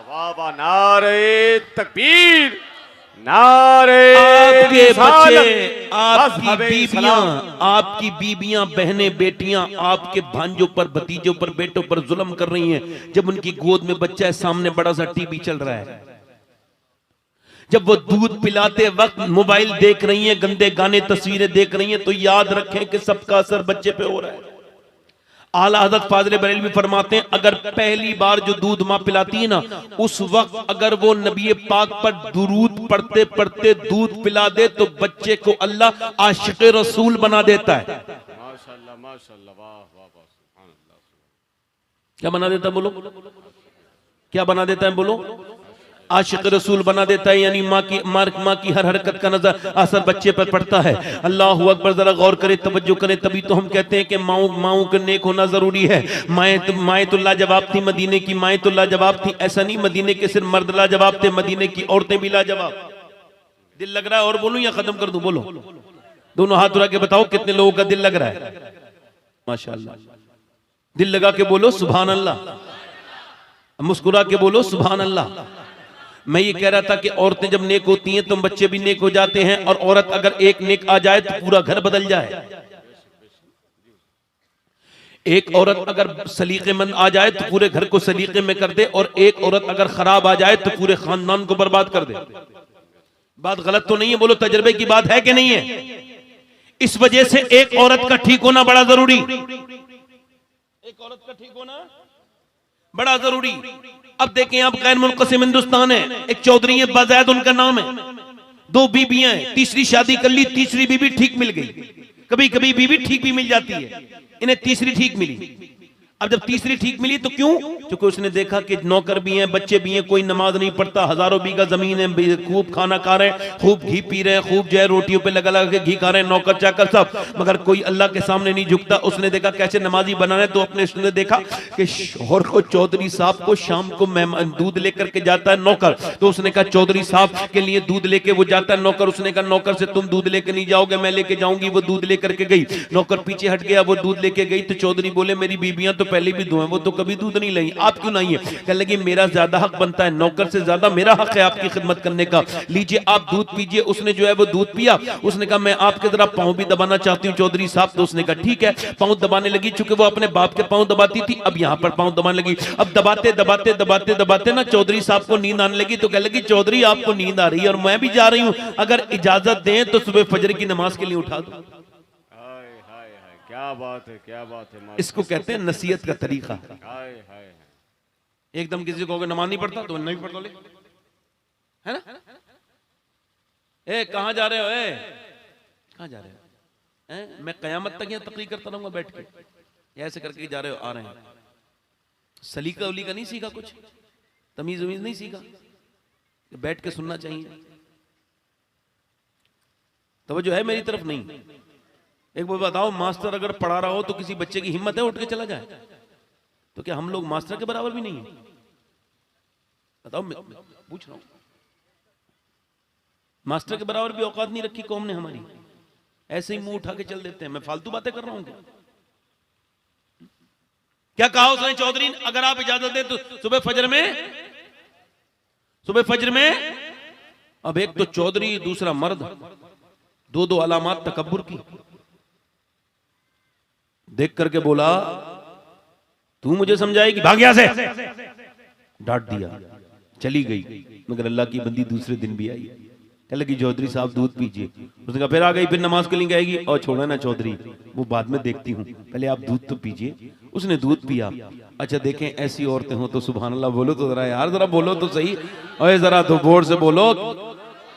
वाह, नारे तकबीर, नारे आपके बच्चे, रिसालत। आपकी बीबियां, बहनें, बेटियां आपके भांजों पर, भतीजों पर, बेटों पर जुल्म कर रही हैं। जब उनकी गोद में बच्चा है, सामने बड़ा सा टीवी चल रहा है, जब वो दूध पिलाते वक्त मोबाइल देख रही हैं, गंदे गाने, तस्वीरें देख रही हैं, तो याद रखें कि सबका असर बच्चे पे हो रहा है। आला हज़रत फाज़िल बरेलवी फरमाते हैं अगर पहली बार जो दूध मां पिलाती है ना, उस वक्त अगर वो नबी पाक पर दुरूद पढ़ते पढ़ते दूध पिला दे तो बच्चे को अल्लाह आशिक़ रसूल बना देता है। माशाअल्लाह, माशाअल्लाह, वाह वाह वाह, सुभान अल्लाह। क्या बना देता है बोलो? क्या बना देता है बोलो? आशिक़ रसूल बना देता है। यानी माँ की हर हरकत का नजर असर बच्चे पर पड़ता है। अल्लाह अकबर, जरा गौर करें, तवज्जो करें, तभी तो हम कहते हैं कि माओ के नेक होना जरूरी है। माएँ तो लाजवाब थी, मदीने की माएँ तो लाजवाब थी। ऐसा नहीं मदीने के सिर्फ मर्द लाजवाब थे, मदीने की औरतें भी लाजवाब। दिल लग रहा है और बोलूं या खत्म कर दूं? बोलो, दोनों हाथ उठा के बताओ कितने लोगों का दिल लग रहा है? माशाअल्लाह, दिल लगा के बोलो सुभान अल्लाह, मुस्कुरा के बोलो सुभान अल्लाह। मैं ये कह रहा था कि औरतें जब नेक होती हैं तो बच्चे भी नेक हो जाते हैं, और औरत अगर एक नेक आ जाए तो पूरा घर बदल जाए। एक औरत अगर सलीकेमंद आ जाए तो पूरे घर को सलीके में कर दे, और एक औरत अगर खराब आ जाए तो पूरे खानदान को बर्बाद कर दे। बात गलत तो नहीं है? बोलो, तजर्बे की बात है कि नहीं है? इस वजह से एक औरत का ठीक होना बड़ा जरूरी, एक औरत का ठीक होना बड़ा जरूरी। अब देखें, आप गैर मुनक़सिम हिंदुस्तान है, एक चौधरी है बाज़ैद उनका नाम है, 2 बीबियां हैं, तीसरी शादी कर ली, तीसरी बीबी ठीक मिल गई। कभी कभी बीबी ठीक भी मिल जाती है, इन्हें तीसरी ठीक मिली। अब जब तीसरी ठीक मिली तो क्यों? क्योंकि उसने देखा कि नौकर भी हैं, बच्चे भी हैं, कोई नमाज नहीं पढ़ता, हजारों बीघा जमीन है, खूब खाना खा रहे हैं, खूब घी पी रहे हैं, खूब जो है रोटियों पे लगा लगा के घी खा रहे हैं, नौकर चाकर सब, मगर कोई अल्लाह के सामने नहीं झुकता। उसने देखा कैसे नमाजी बनाना है, तो अपने उसने देखा कि शौहर को, चौधरी साहब को शाम को मेहमान दूध लेकर के जाता है नौकर, तो उसने कहा चौधरी साहब के लिए दूध लेके वो जाता है नौकर। उसने कहा नौकर से तुम दूध लेके नहीं जाओगे, मैं लेके जाऊंगी। वो दूध लेकर के गई, नौकर पीछे हट गया, वो दूध लेके गई तो चौधरी बोले मेरी बीबियां तो पहले भी दो हैं, वो तो कभी दूध नहीं लाई, आप क्यों नहीं है? कहने लगी मेरा ज्यादा हक बनता है, नौकर से ज्यादा मेरा हक है आपकी खिदमत करने का, लीजिए आप दूध पीजिए। उसने जो है वो दूध पिया। उसने कहा मैं आपके जरा पांव भी दबाना चाहती हूँ चौधरी साहब। तो उसने कहा ठीक है, पांव दबाने लगी। चूंकि वो अपने बाप के पांव दबाती थी, अब यहाँ पर पांव दबाने लगी। अब दबाते दबाते दबाते दबाते ना चौधरी साहब को नींद आने लगी। तो कहने लगी चौधरी आपको नींद आ रही है और मैं भी जा रही हूँ, अगर इजाजत दें तो सुबह फजर की नमाज के लिए उठा दो। क्या बात है, क्या बात है। इसको कहते हैं नसीहत का तरीका। हाय हाय। एकदम किसी को नमाज नहीं पढ़ता तो नहीं पढ़ता ले, है ना? ए कहां जा रहे हो? कहां जा रहे हो? मैं कयामत तक यहाँ तकरीर करता रहूंगा बैठ के, ऐसे करके जा रहे हो, आ रहे हैं। सलीका उलीका नहीं सीखा, कुछ तमीज उमीज नहीं सीखा, बैठ के सुनना चाहिए। तवज्जो है मेरी तरफ? नहीं। एक बार बताओ, मास्टर अगर पढ़ा रहा हो तो किसी बच्चे की हिम्मत है उठ के चला जाए? तो क्या हम लोग मास्टर के बराबर भी नहीं है? बताओ, मैं पूछ रहा हूं। मास्टर के बराबर भी औकात नहीं रखी कौम ने हमारी, ऐसे ही मुंह उठा के चल देते हैं। मैं फालतू बातें कर रहा हूं क्या? कहा उसने चौधरी अगर आप इजाजत दें तो सुबह फजर में अब एक तो चौधरी दूसरा मर्द, दो दो अलामात तकब्बुर की। देख करके बोला तू मुझे समझाएगी, भाग यहां से। डांट दिया, चली गई। मगर अल्लाह की बंदी दूसरे दिन भी आई, कहने लगी चौधरी साहब दूध पीजिए। उसने कहा फिर आ गई, फिर नमाज के लिए आएगी। और छोड़ा ना चौधरी, वो बाद में देखती हूँ, पहले आप दूध तो पीजिए। उसने दूध पिया। अच्छा देखें, ऐसी औरतें हो तो सुभान अल्लाह बोलो तो जरा यार, जरा बोलो तो सही, और जरा तो बोर से बोलो,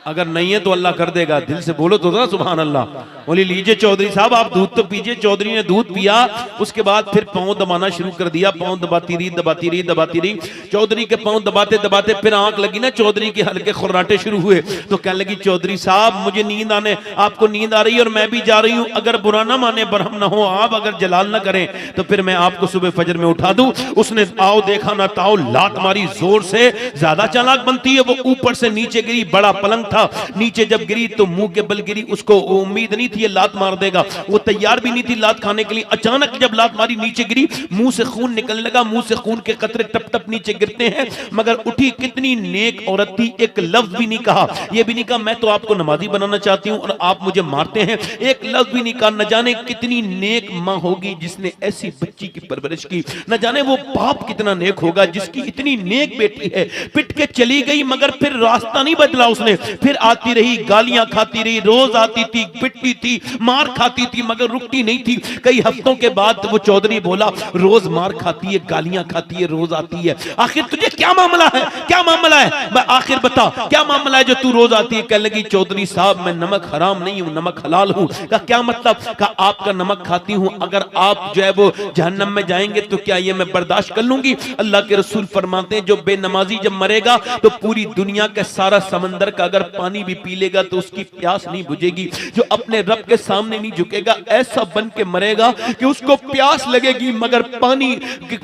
अगर नहीं है तो अल्लाह कर देगा, दिल से बोलो तो जरा सुभान अल्लाह। बोली लीजिए चौधरी साहब आप दूध तो पीजिए। चौधरी ने दूध पिया, उसके बाद फिर पांव दबाना शुरू कर दिया। पांव दबाती रही दबाती रही दबाती रही। चौधरी के पांव दबाते दबाते फिर आंख लगी ना, चौधरी के हल्के खुर्राटे शुरू हुए। तो कहने लगी चौधरी साहब मुझे नींद आने, आपको नींद आ रही है और मैं भी जा रही हूँ, अगर बुरा ना माने, बरहम ना हो आप, अगर जलाल ना करें तो फिर मैं आपको सुबह फजर में उठा दूं। उसने आओ देखा ना ताओ, लात मारी जोर से, ज्यादा चालाक बनती है वो। ऊपर से नीचे गिरी, बड़ा पलंग था, नीचे जब गिरी तो मुंह के बल गिरी। उसको उम्मीद नहीं थी ये लात मार देगा, वो तैयार भी नहीं थी लात खाने के लिए। अचानक जब लात मारी नीचे गिरी, मुंह से खून निकलने लगा, मुंह से खून के कतरे टप टप नीचे गिरते हैं। मगर उठी, कितनी नेक औरत थी, एक लफ्ज भी नहीं कहा। ये भी नहीं कहा मैं तो आपको नमाजी बनाना चाहती हूं और आप मुझे मारते हैं, एक लफ्ज भी नहीं कहा। न जाने कितनी नेक मां होगी जिसने ऐसी बच्ची की परवरिश की, न जाने वो बाप कितना नेक होगा जिसकी इतनी नेक बेटी है। पिट के चली गई मगर फिर रास्ता नहीं बदला उसने, फिर आती रही, गालियां खाती रही, रोज आती थी, पिटती थी, मार खाती थी मगर रुकती नहीं थी। कई हफ्तों के बाद वो चौधरी बोला रोज मार खाती है, गालियां खाती है, रोज आती है, आखिर तुझे क्या मामला है? क्या मामला है? मैं आखिर बता क्या मामला है जो तू रोज आती है? कहने लगी चौधरी साहब मैं नमक हराम नहीं हूं, नमक हलाल हूं। का क्या मतलब? का आपका नमक खाती हूं, अगर आप जो है वो जहन्नम में जाएंगे तो क्या ये मैं बर्दाश्त कर लूंगी? अल्लाह के रसूल फरमाते हैं जो बेनमाजी जब मरेगा तो पूरी दुनिया का सारा समंदर का अगर पानी भी पी लेगा तो उसकी प्यास नहीं बुझेगी। जो अपने रब के सामने नहीं झुकेगा ऐसा बन के मरेगा कि उसको प्यास लगेगी मगर पानी,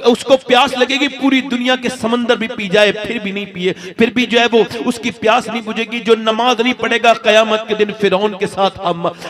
उसको प्यास लगेगी पूरी दुनिया के समंदर भी पी जाए फिर भी नहीं पिए, फिर भी जो है वो उसकी प्यास नहीं बुझेगी। जो नमाज नहीं पढ़ेगा कयामत के दिन फिरौन के साथ,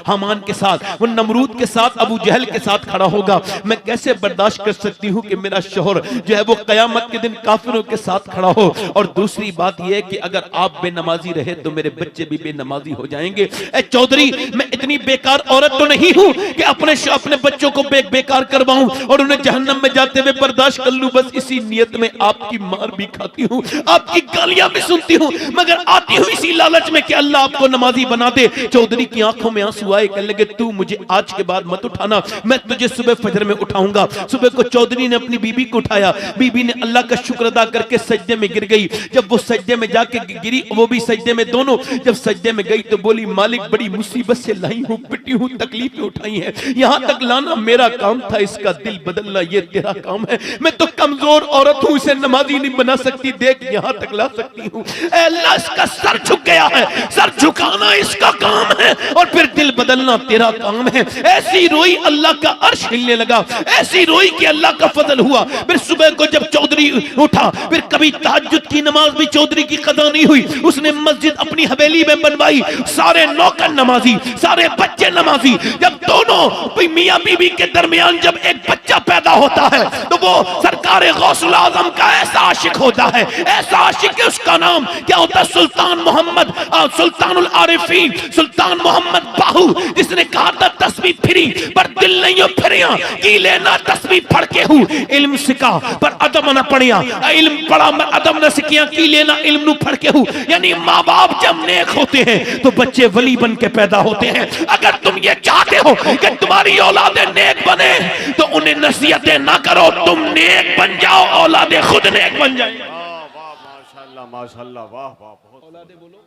हामान के साथ, वो नमरूद के साथ, अबू जहल के साथ खड़ा होगा। मैं कैसे बर्दाश्त कर सकती हूँ कि मेरा शोहर जो है वो कयामत के दिन काफिरों के साथ खड़ा हो। और दूसरी बात यह है कि अगर आप बेनमाजी रहे तो मेरे बच्चे भी बेनमाजी हो जाएंगे। ए चौधरी मैं इतनी बेकार औरत तो नहीं हूं कि अपने बच्चों को बेकार करवाऊं और उन्हें जहन्नम में जाते हुए बर्दाश्त कर लूं। बस इसी नियत में आपकी मार भी खाती हूँ, आपकी गालियां भी सुनती हूँ, मगर आती हूँ इसी लालच में कि अल्लाह आपको नमाजी बना दे। चौधरी की आंखों में आंसू आए, कहने लगे तू मुझे आज के बाद मत उठाना, मैं तुझे सुबह फजर में उठाऊंगा। सुबह को चौधरी ने अपनी बीबी को उठाया, बीबी ने अल्लाह का शुक्र अदा करके सजदे में गिर गई। जब वो सजदे में जाके गिरी, वो भी सजदे में, दोनों जब सजदे में गई तो बोली मालिक बड़ी मुसीबत से लाई हूँ, पिटी हूँ, तकलीफें उठाई हैं, यहाँ तक लाना मेरा काम था, इसका दिल बदलना ये तेरा काम है। मैं तो कमजोर औरत हूँ, इसे नमाजी नहीं बना सकती, देख यहाँ तक ला सकती हूँ। अल्लाह इसका सर झुक गया है, सर झुकाना इसका काम है और फिर दिल बदलना तेरा काम है। ऐसी रोई अल्लाह का अर्श हिलने लगा, ऐसी रोई कि अल्लाह का फजल हुआ। फिर सुबह को जब चौधरी उठा, फिर कभी तहज्जुद की नमाज भी चौधरी की कदा नहीं हुई, उसने मस्जिद अपनी हवेली में बनवाई, सारे नौकर नमाजी, सारे बच्चे नमाजी। जब दोनों मियां बीबी के दरमियान जब एक बच्चा पैदा होता है तो वो सरकारे गौसुल आजम का ऐसा आशिक होता है, ऐसा आशिक कि उसका नाम क्या होता है, सुल्तान मोहम्मद, सुल्तानुल आरिफीन, सुल्तान मोहम्मद बाहू, जिसने कहा था तस्बीह फिरी पर दिल नहीं हो फिरिया, की लेना तस्बीह पढ़ के हूं, इल्म सिखा पर अदब न पढ़िया, इल्म पढ़ा मैं अदब न सिखिया, की लेना इल्म नु पढ़ के हूं। यानी माँ बाप जब नेक होते हैं तो बच्चे वली बन के पैदा होते हैं। अगर तुम ये चाहते हो कि तुम्हारी औलादे नेक बने तो उन्हें नसीहतें ना करो, तुम नेक बन जाओ, औलादे खुद नेक बन जाए। माशाल्लाह माशाल्लाह, वाह वाह, बहुत औलादे बोलो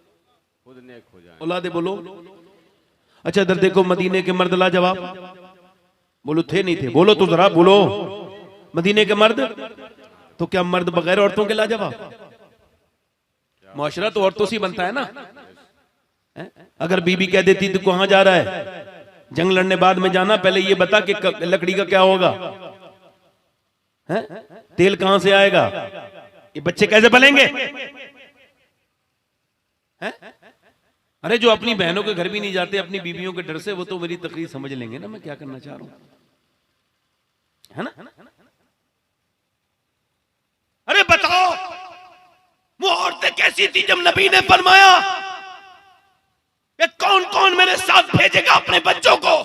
खुद नेक हो जाए, औलादे बोलो। अच्छा इधर देखो, मदीने के मर्द लाजवाब, बोलो थे नहीं थे, बोलो तो जरा बोलो, मदीने के मर्द तो क्या मर्द बगैर औरतों के लाजवाब? मुआशरा तो औरतों से बनता है ना। अगर बीबी कह देती तो कहां जा रहा है, जंग लड़ने बाद में जाना, पहले ये बता कि लकड़ी का क्या होगा, है? तेल कहां से आएगा, ये बच्चे कैसे पलेंगे, है? अरे जो अपनी बहनों के घर भी नहीं जाते अपनी बीवियों के डर से, वो तो मेरी तकलीफ समझ लेंगे ना मैं क्या करना चाह रहा हूं, है ना? अरे बताओ वो औरतें कैसी थी जब नबी ने फरमाया कि कौन कौन मेरे साथ भेजेगा अपने बच्चों को?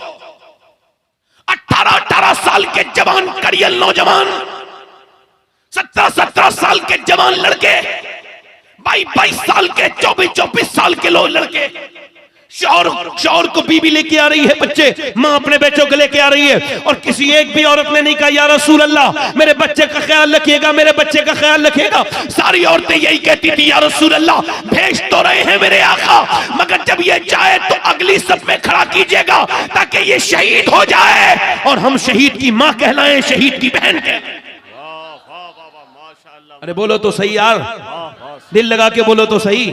18-18 साल के जवान करियल नौजवान, 17-17 साल के जवान लड़के, 22-22 साल के, 24-24 साल के लोग लड़के, शौहर को बीबी लेके आ रही है, बच्चे मां अपने बच्चों को लेके आ रही है, और किसी एक भी औरत ने नहीं कहा या रसूल अल्लाह मेरे बच्चे का ख्याल रखिएगा, मेरे बच्चे का ख्याल रखिएगा। सारी औरतें यही कहती थी या रसूल अल्लाह भेज तो रहे हैं मेरे आका, मगर जब ये जाए तो अगली सब में खड़ा कीजिएगा ताकि ये शहीद हो जाए और हम शहीद की मां कहलाएं, शहीद की बहन कहलाएं। अरे बोलो तो सही यार, दिल लगा के बोलो तो सही,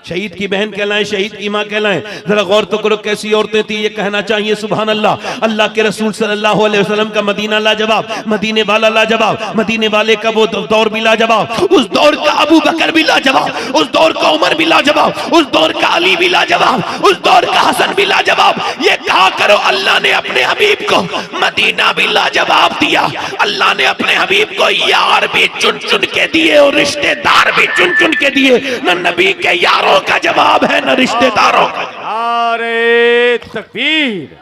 शहीद की बहन कहलाएं, शहीद की मां कहलाएं। जरा गौर तो करो कैसी औरतें थी, ये कहना चाहिए सुभान अल्लाह। अल्लाह के रसूल सल्लल्लाहु अलैहि वसल्लम का मदीना लाजवाब, मदीने वाला लाजवाब, मदीने वाले का वो दौर भी लाजवाब, उस दौर का अबू बकर भी लाजवाब, उस दौर का उमर भी लाजवाब, उस दौर का अली भी लाजवाब, उस दौर का हसन भी लाजवाब। ये कहा करो अल्लाह ने अपने हबीब को मदीना भी लाजवाब दिया, अल्लाह ने अपने हबीब को यार भी चुन चुन के दिए और रिश्तेदार भी चुन चुन के दिए। न नबी के यारों का जवाब है न रिश्तेदारों का। नारे तकबीर,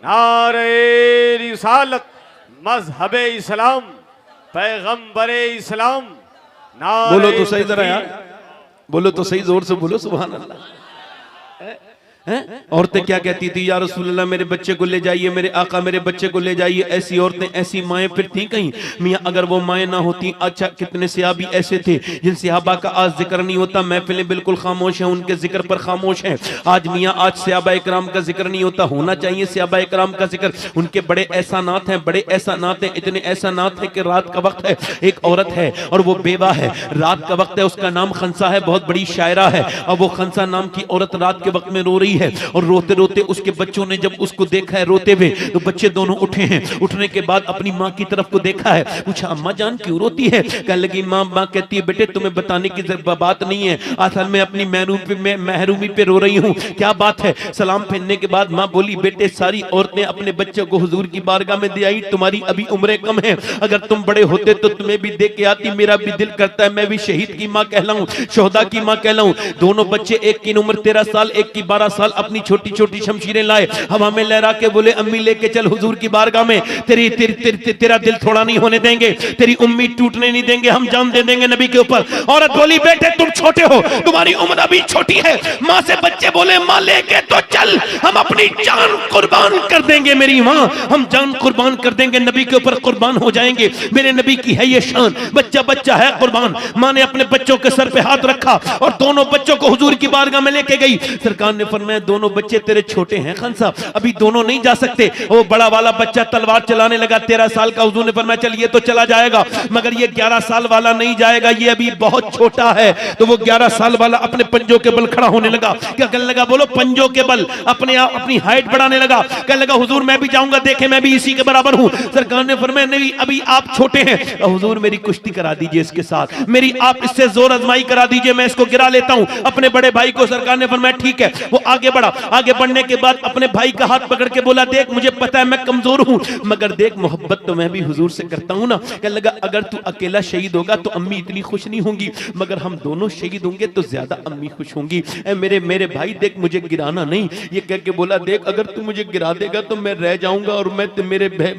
नारे रिसालत, मजहबे इस्लाम, पैगंबरे इस्लाम। बोलो तो सही जरा यार, बोलो तो सही, जोर से बोलो सुभान अल्लाह। औरतें क्या कहती थी, या रसूल अल्लाह मेरे बच्चे को ले जाइए, मेरे आका मेरे बच्चे को ले जाइए। ऐसी औरतें, ऐसी माएँ फिर थी कहीं मियाँ, अगर वो माएँ ना होती। अच्छा कितने सहाबी ऐसे थे जिन सहाबा का आज जिक्र नहीं होता, महफिलें बिल्कुल खामोश हैं, उनके जिक्र पर खामोश हैं। आज मियाँ, आज सहाबा इकराम का जिक्र नहीं होता, होना चाहिए सहाबा इकराम का जिक्र। उनके बड़े एहसानात हैं, बड़े एहसानात हैं, इतने एहसानात हैं कि रात का वक्त है, एक औरत है और वो बेवा है, रात का वक्त है, उसका नाम खंसा है, बहुत बड़ी शायरा है, और वो खंसा नाम की औरत रात के वक्त में रो रही है, और रोते रोते उसके बच्चों ने जब उसको देखा है रोते हुए, तो बच्चे दोनों उठे हैं। उठने के बाद अपनी माँ की तरफ को देखा है, पूछा अम्मा जान क्यों रोती है? कहने लगी माँ कहती है बेटे तुम्हें बताने की बात नहीं है, असल में अपनी महरूमी पे रो रही हूँ। क्या बात है? सलाम फेरने के बाद माँ बोली बेटे सारी औरतें अपने बच्चों को हुजूर की बारगाह में दे आई, तुम्हारी अभी उम्रें कम है, अगर तुम बड़े होते तो तुम्हें भी दे के आती, मेरा भी दिल करता है मैं भी शहीद की माँ कहलाऊं, शोहदा की माँ कहलाऊं। दोनों बच्चे, एक की उम्र 13 साल, एक की 12 साल अपनी छोटी छोटी शमशीरें लाए, हवा में लहरा के बोले अम्मी लेके चल हुजूर की बारगाह में, तेरा दिल थोड़ा नहीं होने देंगे, तेरी उम्मीद टूटने नहीं देंगे, हम जान दे देंगे नबी के ऊपर। औरत बोली बेटे तुम छोटे हो, तुम्हारी उम्र अभी छोटी है। माँ से बच्चे बोले माँ लेके तो चल, हम अपनी जान कुर्बान कर देंगे, मेरी माँ हम जान कुर्बान कर देंगे, नबी के ऊपर कुर्बान हो जाएंगे। मेरे नबी की है ये शान, बच्चा बच्चा है कुर्बान। माँ ने अपने बच्चों के सर पे हाथ रखा और दोनों बच्चों को हुजूर की बारगाह में लेके गई। सरकार ने फरमाया दोनों बच्चे तेरे छोटे हैं खान साहब, अभी दोनों नहीं जा सकते। वो बड़ा वाला बच्चा तलवार चलाने लगा, 13 साल का। हुजूर ने फरमाया चल ये तो चला जाएगा, मगर ये 11 साल वाला नहीं जाएगा, ये अभी बहुत छोटा है। तो वो 11 साल वाला अपने पंजों के बल खड़ा होने लगा। क्या कहने लगा? बोलो पंजों के बल, अपने आप अपनी हाइट बढ़ाने लगा। कहने लगा हुजूर मैं भी जाऊंगा, देखे मैं भी इसी के बराबर हूं। सरकार ने फरमाया नहीं अभी आप छोटे हैं, हुजूर मेरी कुश्ती करा दीजिए इसके साथ, मेरी आप इससे जोर आजमाई करा दीजिए, मैं इसको गिरा लेता हूं अपने बड़े भाई को। सरकार ने फरमाया ठीक है। वो आगे बढ़ा, आगे बढ़ने के बाद अपने भाई का हाथ पकड़ के बोला देख मुझे पता है मैं कमजोर हूं, मगर देख मोहब्बत तो मैं भी हुजूर से करता हूं ना। कहने लगा अगर तू अकेला शहीद होगा तो अम्मी इतनी खुश नहीं होंगी, मगर हम दोनों शहीद होंगे तो ज्यादा अम्मी खुश होंगी। मेरे भाई देख मुझे गिराना नहीं। ये कह के बोला देख अगर तू मुझे गिरा देगा तो मैं रह जाऊंगा, और मैं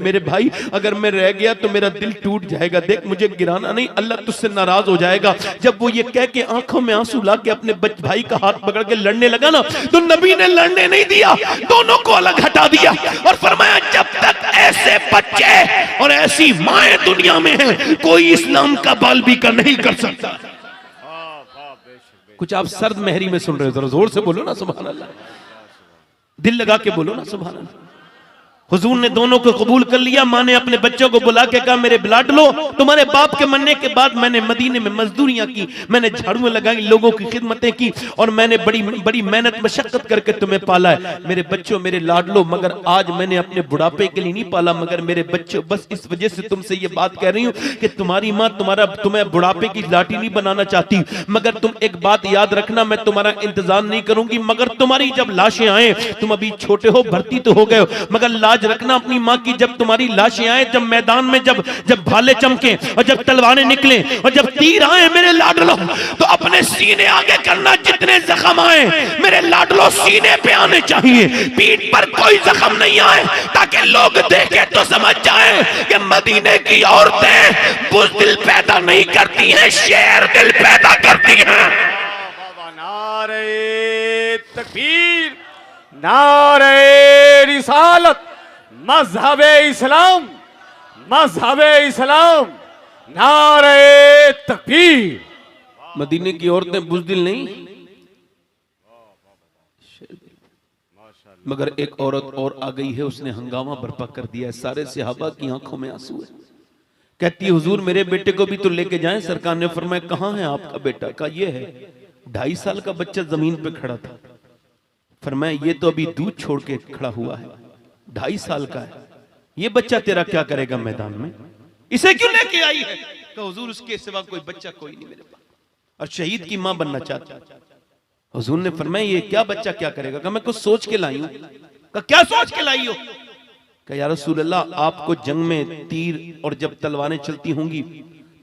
मेरे भाई अगर मैं रह गया तो मेरा दिल टूट जाएगा, देख मुझे गिराना नहीं, अल्लाह तुझसे नाराज हो जाएगा। जब वो ये कह के आंखों में आंसू ला के अपने भाई का हाथ पकड़ के लड़ने लगा ना, तो नबी ने लड़ने नहीं दिया, दोनों को अलग हटा दिया और फरमाया जब तक ऐसे बच्चे और ऐसी माएं दुनिया में हैं कोई इस्लाम का बाल भी का नहीं कर सकता। कुछ आप सर्द महरी में सुन रहे हो, जरा जोर से बोलो ना सुभान अल्लाह, दिल लगा के बोलो ना सुभान अल्लाह। हुजूर ने दोनों को कबूल कर लिया। माँ ने अपने बच्चों को बुला के कहा मेरे ब्लड लो, तुम्हारे बाप के मरने के बाद मैंने मदीने में मजदूरियां की, मैंने झाड़ू लगाई, लोगों की खिदमतें की, और मैंने बड़ी मेहनत मशक्कत करके तुम्हें पाला है। मेरे बच्चों मेरे लाडलो, मगर आज मैंने अपने बुढ़ापे के लिए नहीं पाला, मगर मेरे बच्चों बस इस वजह से तुमसे ये बात कह रही हूँ कि तुम्हारी माँ तुम्हें बुढ़ापे की लाठी नहीं बनाना चाहती, मगर तुम एक बात याद रखना, मैं तुम्हारा इंतजार नहीं करूंगी, मगर तुम्हारी जब लाशें आए, तुम अभी छोटे हो, भर्ती तो हो गए हो, मगर लाज रखना अपनी मां की, जब तुम्हारी लाशें आए, जब मैदान में जब भाले चमके और जब तलवारें निकले और जब तीर आए मेरे लाडलो, तो अपने सीने आगे करना, जितने जख्म आए मेरे लाडलो सीने पे आने चाहिए, पीठ पर कोई जख्म नहीं आए, ताकि लोग देखे तो समझ जाए कि मदीने की औरतें बुज़दिल पैदा नहीं करती हैं, शेर दिल पैदा करती हैं। नारे तकबीर, नारे रिसालत, मज़हबे इस्लाम, मज़हबे इस्लाम, नारे तकबीर। मदीने की औरतें बुज़दिल नहीं, मगर एक औरत और आ गई है, उसने हंगामा बर्पा कर दिया है, सारे सहाबा की आंखों में आंसू है। कहती है हुजूर मेरे बेटे को भी तो लेके जाएं। सरकार ने फरमाया कहां है आपका बेटा? का ये है 2.5 साल का बच्चा जमीन पे खड़ा था। फरमाया ये तो अभी दूध छोड़ के खड़ा हुआ है, 2.5 साल का है, ये बच्चा तेरा क्या करेगा मैदान में, इसे क्यों लेके आई है? कहा हुजूर उसके सिवा कोई बच्चा कोई नहीं मेरे पास, और शहीद की मां बनना चाहता। हुजूर ने फरमाया ये क्या बच्चा क्या करेगा? कहा मैं कुछ सोच के लाई हूं। कहा क्या सोच के लाई हो? कहा या रसूल अल्लाह आपको जंग में तीर और जब तलवारें चलती होंगी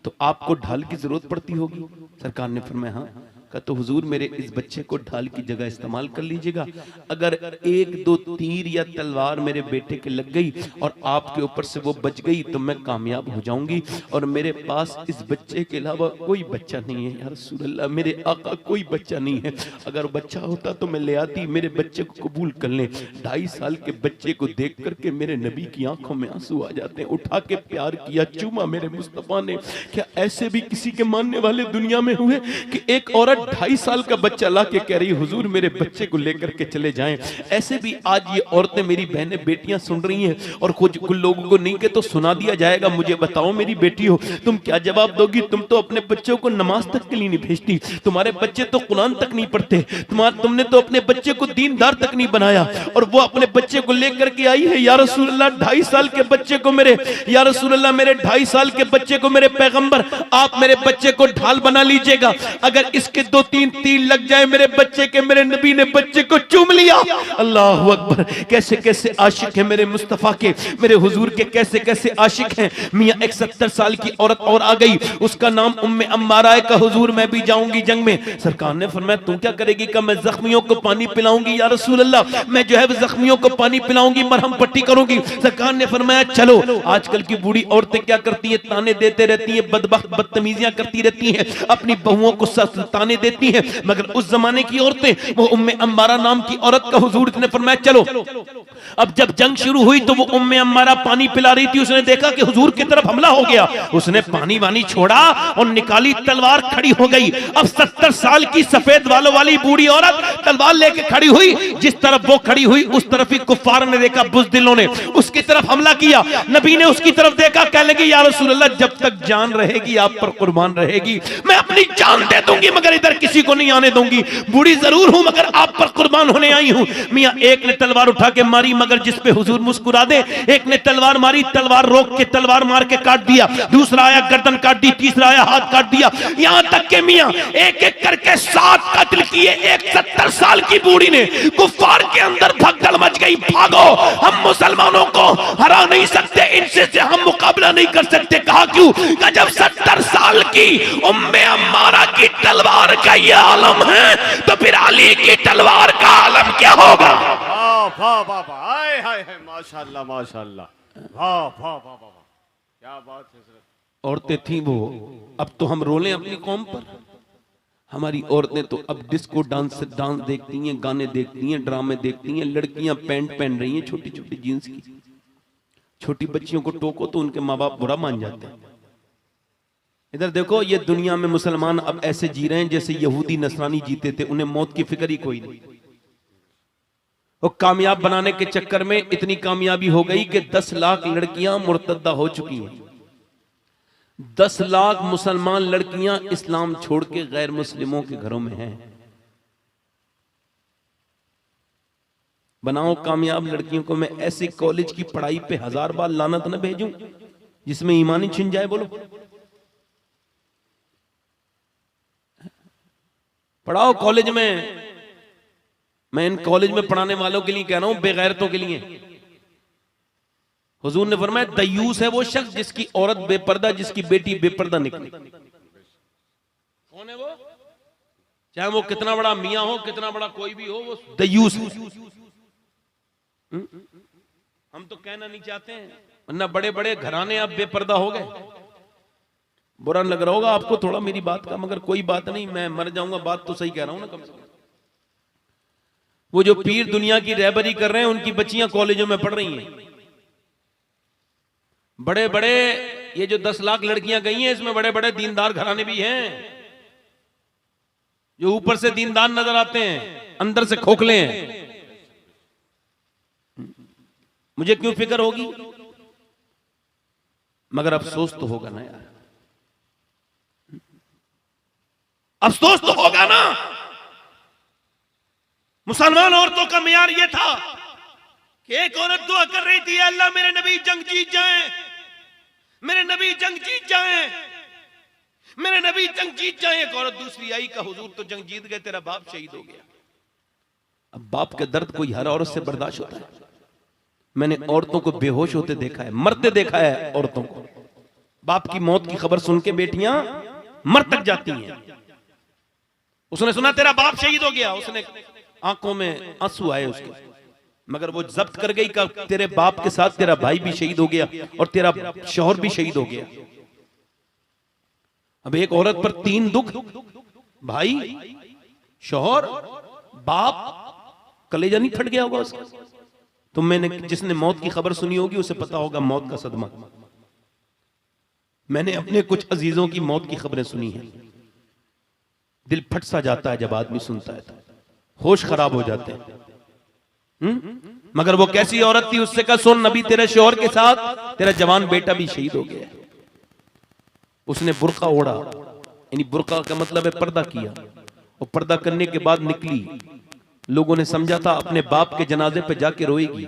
तो आपको ढाल की जरूरत पड़ती होगी। सरकार ने फरमाया हाँ। कहा तो हुजूर मेरे इस बच्चे को ढाल की जगह इस्तेमाल कर लीजिएगा, अगर 1-2 तीर या तलवार मेरे बेटे के लग गई और आपके ऊपर से वो बच गई तो मैं कामयाब हो जाऊंगी, और मेरे पास इस बच्चे के अलावा कोई बच्चा नहीं है। या रसूल अल्लाह मेरे आका कोई बच्चा नहीं है, अगर बच्चा होता तो मैं ले आती, मेरे बच्चे को कबूल कर लें। 2.5 साल के बच्चे को देख करके मेरे नबी की आंखों में आंसू आ जाते हैं। उठा के प्यार किया, चूमा मेरे मुस्तफा ने। क्या ऐसे भी किसी के मानने वाले दुनिया में हुए कि एक औरत 2.5 साल का बच्चा ला के कह रही हुजूर मेरे बच्चे को लेकर के चले जाएं? ऐसे भी आज ये औरतें मेरी बहनें बेटियां सुन रही हैं, और कुछ लोगों को नहीं के तो सुना दिया जाएगा। मुझे बताओ मेरी बेटी हो, तुम क्या जवाब दोगी? तुम तो अपने बच्चों को नमाज तक के लिए नहीं भेजती, तुम्हारे बच्चे तो कुरान तक नहीं पढ़ते, तुमने तो अपने बच्चे को दीनदार तक नहीं बनाया, और वो अपने बच्चे को लेकर के आई है। या रसूल अल्लाह 2.5 साल के बच्चे को मेरे, या रसूल अल्लाह मेरे 2.5 साल के बच्चे को मेरे पैगंबर आप मेरे बच्चे को ढाल बना लीजिएगा, अगर इसके दो तीन तीर लग जाए मेरे बच्चे के, मेरे नबी ने बच्चे को चूम लिया। अल्लाह अकबर, कैसे कैसे आशिक है मेरे मुस्तफा के, मेरे हुजूर के कैसे कैसे आशिक हैं। मियां एक 70 साल की औरत और आ गई, उसका नाम उम्मे अम्मारा है। का हुजूर मैं भी जाऊंगी जंग में। सरकार ने फरमाया तू क्या करेगी? का मैं जख्मियों को पानी पिलाऊंगी या रसूल अल्लाह, मैं जो है जख्मियों को पानी पिलाऊंगी, मरहम पट्टी करूंगी। सरकार ने फरमाया चलो। आजकल की बूढ़ी औरतें क्या करती है? ताने देते रहती है, बदबख्त बदतमीजियां करती रहती हैं, अपनी बहुओं को ताने देती हैं। मगर उस जमाने की औरतें, वो उम्मे अम्मारा नाम की औरत का हुजूर ने फरमाया चलो। अब जब जंग शुरू हुई तो वो उम्मे अम्मारा पानी पिला रही थी, उसने देखा कि हुजूर की तरफ हमला हो गया। उसने पानी वानी छोड़ा और निकाली तलवार, खड़ी हो गई। अब 70 साल की सफेद बालों वाली बूढ़ी औरत तलवार लेके खड़ी हुई। जिस तरफ वो खड़ी हुई उस तरफ ही कुफार ने देखा, बुज़दिलों ने उसकी तरफ हमला किया। नबी ने उसकी तरफ देखा, कहने लगी या रसूल अल्लाह, जब तक जान रहेगी आप पर कुर्बान रहेगी, मैं अपनी जान दे दूंगी मगर इधर किसी को नहीं आने दूंगी। बूढ़ी जरूर हूं मगर आप पर कुर्बान होने आई हूं। मियां एक ने तलवार उठा के मारी, मगर जिस पे हुजूर मुस्कुरा दे। एक ने तलवार मारी, तलवार रोक के तलवार मार के काट दिया। दूसरा आया गर्दन काट दी, तीसरा आया हाथ काट दिया। यहां तक के मियां एक एक करके 7 कत्ल किए। एक 70 साल की बूढ़ी ने, कुफार के अंदर भगदड़ मच गई, भागो हम मुसलमानों को हरा नहीं सकते, इनसे से हम मुकाबला नहीं कर सकते। कहा क्यों? कि जब 70 साल की उम्मे अम्मारा की तलवार का ये आलम है तो फिर अली की तलवार का आलम क्या होगा? वाह वाह वाह, हाय हाय हाय, माशाल्लाह माशाल्लाह, वाह वाह वाह वाह, क्या बात है हज़रत। औरतें थी वो, अब तो हम रोलें अपनी कौम पर। हमारी औरतें तो अब डिस्को डांस देखती हैं, गाने देखती हैं, ड्रामे देखती हैं। लड़कियां पैंट पहन रही हैं, छोटी छोटी जींस की। छोटी बच्चियों को टोको तो उनके माँ बाप बुरा मान जाते हैं। इधर देखो, ये दुनिया में मुसलमान अब ऐसे जी रहे हैं जैसे यहूदी नसरानी जीते थे, उन्हें मौत की फिक्र ही कोई नहीं। वो कामयाब बनाने के चक्कर में इतनी कामयाबी हो गई कि 10 लाख लड़कियां मुर्तद्दा हो चुकी हैं। 10 लाख मुसलमान लड़कियां इस्लाम छोड़ के गैर मुस्लिमों के घरों में हैं। बनाओ कामयाब लड़कियों को। मैं ऐसे कॉलेज की पढ़ाई पे 1000 बार लानत न भेजूं जिसमें ईमान ही छिन जाए। बोलो, पढ़ाओ कॉलेज में। मैं इन कॉलेज में पढ़ाने वालों के लिए कह रहा हूं, बेगैरतों के लिए। हुजूर ने फरमाया दयूस है वो शख्स जिसकी औरत बेपर्दा, जिसकी बेटी बेपर्दा निकले। कौन है वो? चाहे वो कितना बड़ा मियां हो, कितना बड़ा कोई भी हो, वो दयूस है। हम तो कहना नहीं चाहते हैं, वरना बड़े बड़े घराने अब बेपर्दा हो गए। बुरा लग रहा होगा आपको थोड़ा मेरी बात का, मगर कोई बात नहीं, मैं मर जाऊंगा, बात तो सही कह रहा हूं ना। कम से कम वो जो पीर दुनिया की रहबरी कर रहे हैं, उनकी बच्चियां कॉलेजों में पढ़ रही हैं। बड़े बड़े ये जो 10 लाख लड़कियां गई हैं, इसमें बड़े बड़े दीनदार घराने भी हैं, जो ऊपर से दीनदार नजर आते हैं, अंदर से खोखले हैं। मुझे क्यों फिक्र होगी? मगर अफसोस तो होगा ना यार, अफसोस तो होगा ना। मुसलमान औरतों का मियार यह था कि एक औरत दुआ कर रही थी, अल्लाह मेरे नबी जंग जीत जाएं, मेरे नबी जंग जीत जाएं, मेरे नबी जंग जीत जाएं। एक औरत दूसरी आई, का हुजूर तो जंग जीत गए, तेरा बाप शहीद हो गया। अब बाप के दर्द कोई हर औरत से बर्दाश्त होता है? मैंने औरतों को बेहोश होते देखा है, मरते देखा है औरतों को। बाप की मौत की खबर सुन के बेटियां मर तक जाती हैं। उसने सुना तेरा बाप शहीद हो गया, उसने आंखों में आंसू आए उसके, मगर वो जब्त कर गई कि तेरे बाप के साथ तेरा भाई भी शहीद हो गया और तेरा शौहर भी शहीद हो गया। अब एक औरत पर 3 दुख, भाई, शौहर, बाप, कलेजा नहीं फट गया होगा उसका? तो मैंने, जिसने मौत की खबर सुनी होगी उसे पता होगा मौत का सदमा। मैंने अपने कुछ अजीजों की मौत की खबरें सुनी हैं, दिल फट सा जाता है जब आदमी सुनता है, होश खराब हो जाते हैं। मगर वो कैसी औरत थी? उससे कहा सुन, नबी तेरे शौहर के साथ तेरा जवान बेटा भी शहीद हो गया। उसने बुर्का ओढ़ा, यानी बुर्का का मतलब है पर्दा किया, और पर्दा करने के बाद निकली। लोगों ने समझा था अपने बाप के जनाजे पे जाके रोएगी,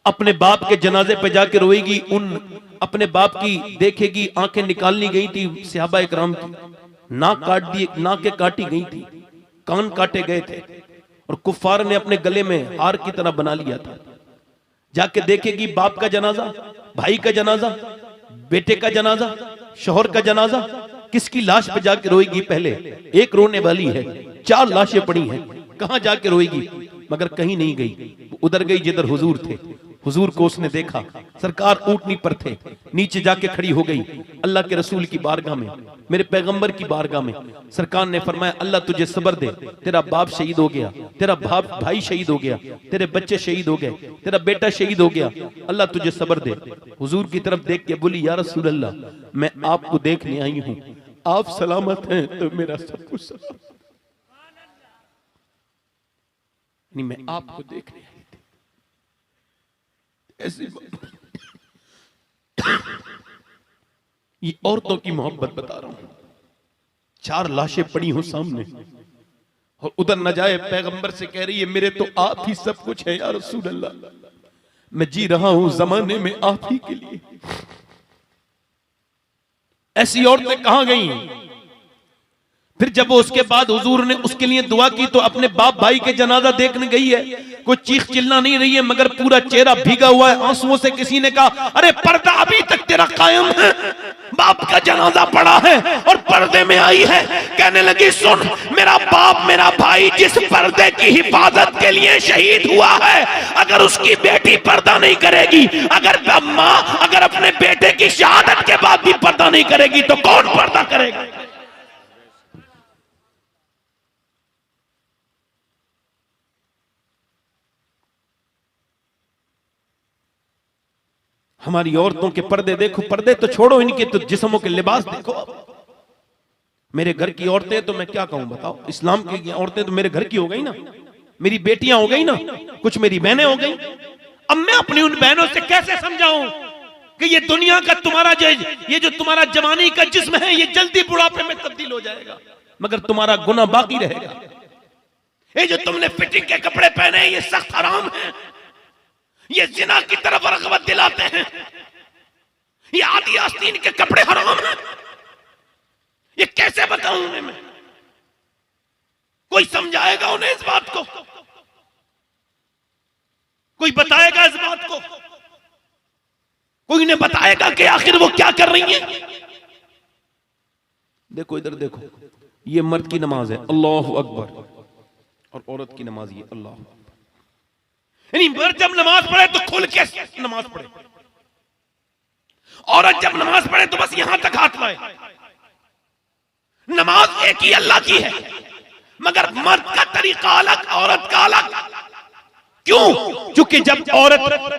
अपने बाप के जनाजे पे जाके रोएगी, उन अपने बाप की देखेगी, आंखें निकालनी गई थी सहाबा इकराम की। नाक काट दिए, नाकें काटी गई थी, कान काटे गए थे और कुफ्फार ने अपने गले में हार की तरह बना लिया था। जाके देखेगी बाप का जनाजा, भाई का जनाजा, बेटे का जनाजा, शौहर का जनाजा, किसकी लाश पे जाके रोएगी? पहले एक रोने वाली है, 4 लाशें पड़ी हैं, कहां जाके रोएगी? मगर कहीं नहीं गई, उधर गई जिधर हुजूर थे। हुजूर को उसने देखा, सरकार ऊंटनी पर थे, नीचे जाके खड़ी हो गई अल्लाह के रसूल की बारगाह में, मेरे पैगंबर की बारगाह में। सरकार ने फरमाया अल्लाह तुझे सब्र दे, तेरा बाप शहीद हो गया, तेरा भाई शहीद हो गया, तेरे बच्चे शहीद हो गए, तेरा बेटा शहीद हो गया, अल्लाह तुझे सब्र दे। हुजूर की तरफ देख के बोली या रसूल अल्लाह, मैं आपको देखने आई हूं, आप सलामत हैं तो मेरा सब कुछ सलामत। नहीं, मैं आपको देखने आई थी। ऐसी ये औरतों की मोहब्बत बता रहा हूं। 4 लाशें पड़ी हो सामने और उधर न जाए, पैगंबर से कह रही है मेरे तो आप ही सब कुछ है या रसूल अल्लाह, मैं जी रहा हूं जमाने में आप ही के लिए। ऐसी औरतें कहां गई? फिर जब वो उसके बाद हुजूर ने उसके लिए दुआ की तो अपने बाप भाई के जनाजा देखने गई है, कोई चीख चिल्ला नहीं रही है मगर पूरा चेहरा भीगा हुआ है आंसुओं से। किसी ने कहा अरे पर्दा अभी तक तेरा कायम है, बाप का जनाजा पड़ा है और पर्दे में आई है। कहने लगी सुन, मेरा बाप मेरा भाई जिस पर्दे की हिफाजत के लिए शहीद हुआ है, अगर उसकी बेटी पर्दा नहीं करेगी, अगर माँ अगर अपने बेटे की शहादत के बाद भी पर्दा नहीं करेगी तो कौन पर्दा करेगा? हमारी औरतों के पर्दे देखो, पर्दे तो छोड़ो, इनके तो जिस्मों के लिबास देखो। मेरे घर की औरतें तो मैं क्या कहूं बताओ, इस्लाम की औरतें तो मेरे घर की हो गई ना, मेरी बेटियां हो गई ना, कुछ मेरी बहनें हो गई। अब मैं अपनी उन बहनों से कैसे समझाऊं कि ये दुनिया का तुम्हारा ये जो तुम्हारा जवानी का जिस्म है ये जल्दी बुढ़ापे में तब्दील हो जाएगा, मगर तुम्हारा गुनाह बाकी रहेगा। ये जो तुमने फिटिंग के कपड़े पहने हैं ये सख्त हराम है, ये जिना की तरफ रग़बत दिलाते हैं, ये आदि आस्तीन के कपड़े हराम हैं। ये कैसे बताऊं उन्हें मैं? कोई समझाएगा उन्हें इस बात को? कोई बताएगा इस बात को? कोई ने बताएगा कि आखिर वो क्या कर रही है? देखो इधर देखो, ये मर्द की नमाज है अल्लाहु अकबर और औरत की नमाज ये अल्लाह। यानी मर्द जब नमाज पढ़े तो खुल के नमाज पढ़े, औरत जब नमाज पढ़े तो बस यहां तक हाथ लाए। नमाज एक ही अल्लाह की है, मगर मर्द का तरीका अलग, औरत का अलग। क्यों? क्योंकि जब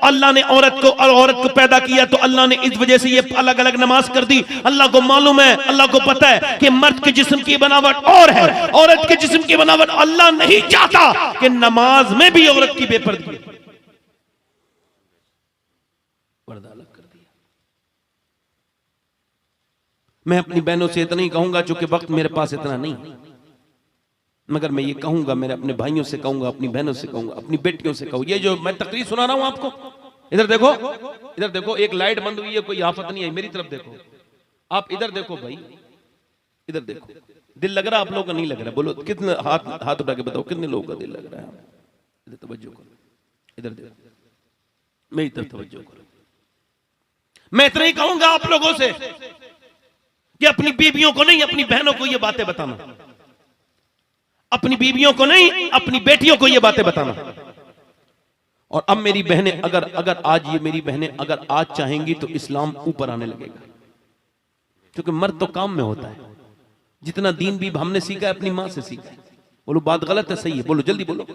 अल्लाह ने औरत को पैदा किया तो अल्लाह ने इस वजह से ये अलग अलग नमाज कर दी। अल्लाह को मालूम है, अल्लाह को पता है कि मर्द के जिस्म की बनावट और है, औरत के जिस्म की बनावट। अल्लाह नहीं चाहता कि नमाज में भी औरत की बेपर्दगी, पर्दा अलग कर दिया। मैं अपनी बहनों से इतना ही कहूंगा, चूंकि वक्त मेरे पास इतना नहीं, मगर मैं ये कहूंगा, मेरे अपने भाइयों से कहूंगा, अपनी बहनों से कहूंगा, अपनी बेटियों से कहूंगा। ये जो मैं तकरीर सुना रहा हूं आपको, इधर देखो, इधर देखो, एक लाइट बंद हुई है, कोई आफत नहीं आई, मेरी तरफ देखो, आप इधर देखो भाई, इधर देखो। दिल लग रहा आप लोगों का? नहीं लग रहा? बोलो कितने, हाथ उठा के बताओ कितने लोगों का दिल लग रहा है? इधर तवज्जो करो, इधर देखो, मेरी तरफ तवज्जो करो। मैं इतना ही कहूंगा आप लोगों से कि अपनी बीवियों को नहीं, अपनी बहनों को ये बातें बताना, अपनी बीवियों को नहीं, अपनी बेटियों को ये बातें बताना। और अब मेरी बहनें अगर आज ये मेरी बहनें अगर आज चाहेंगी तो इस्लाम ऊपर आने लगेगा, क्योंकि मर्द तो काम में होता है। जितना दीन भी हमने सीखा है अपनी माँ से सीखा है। बोलो बात गलत है सही है? बोलो जल्दी बोलो।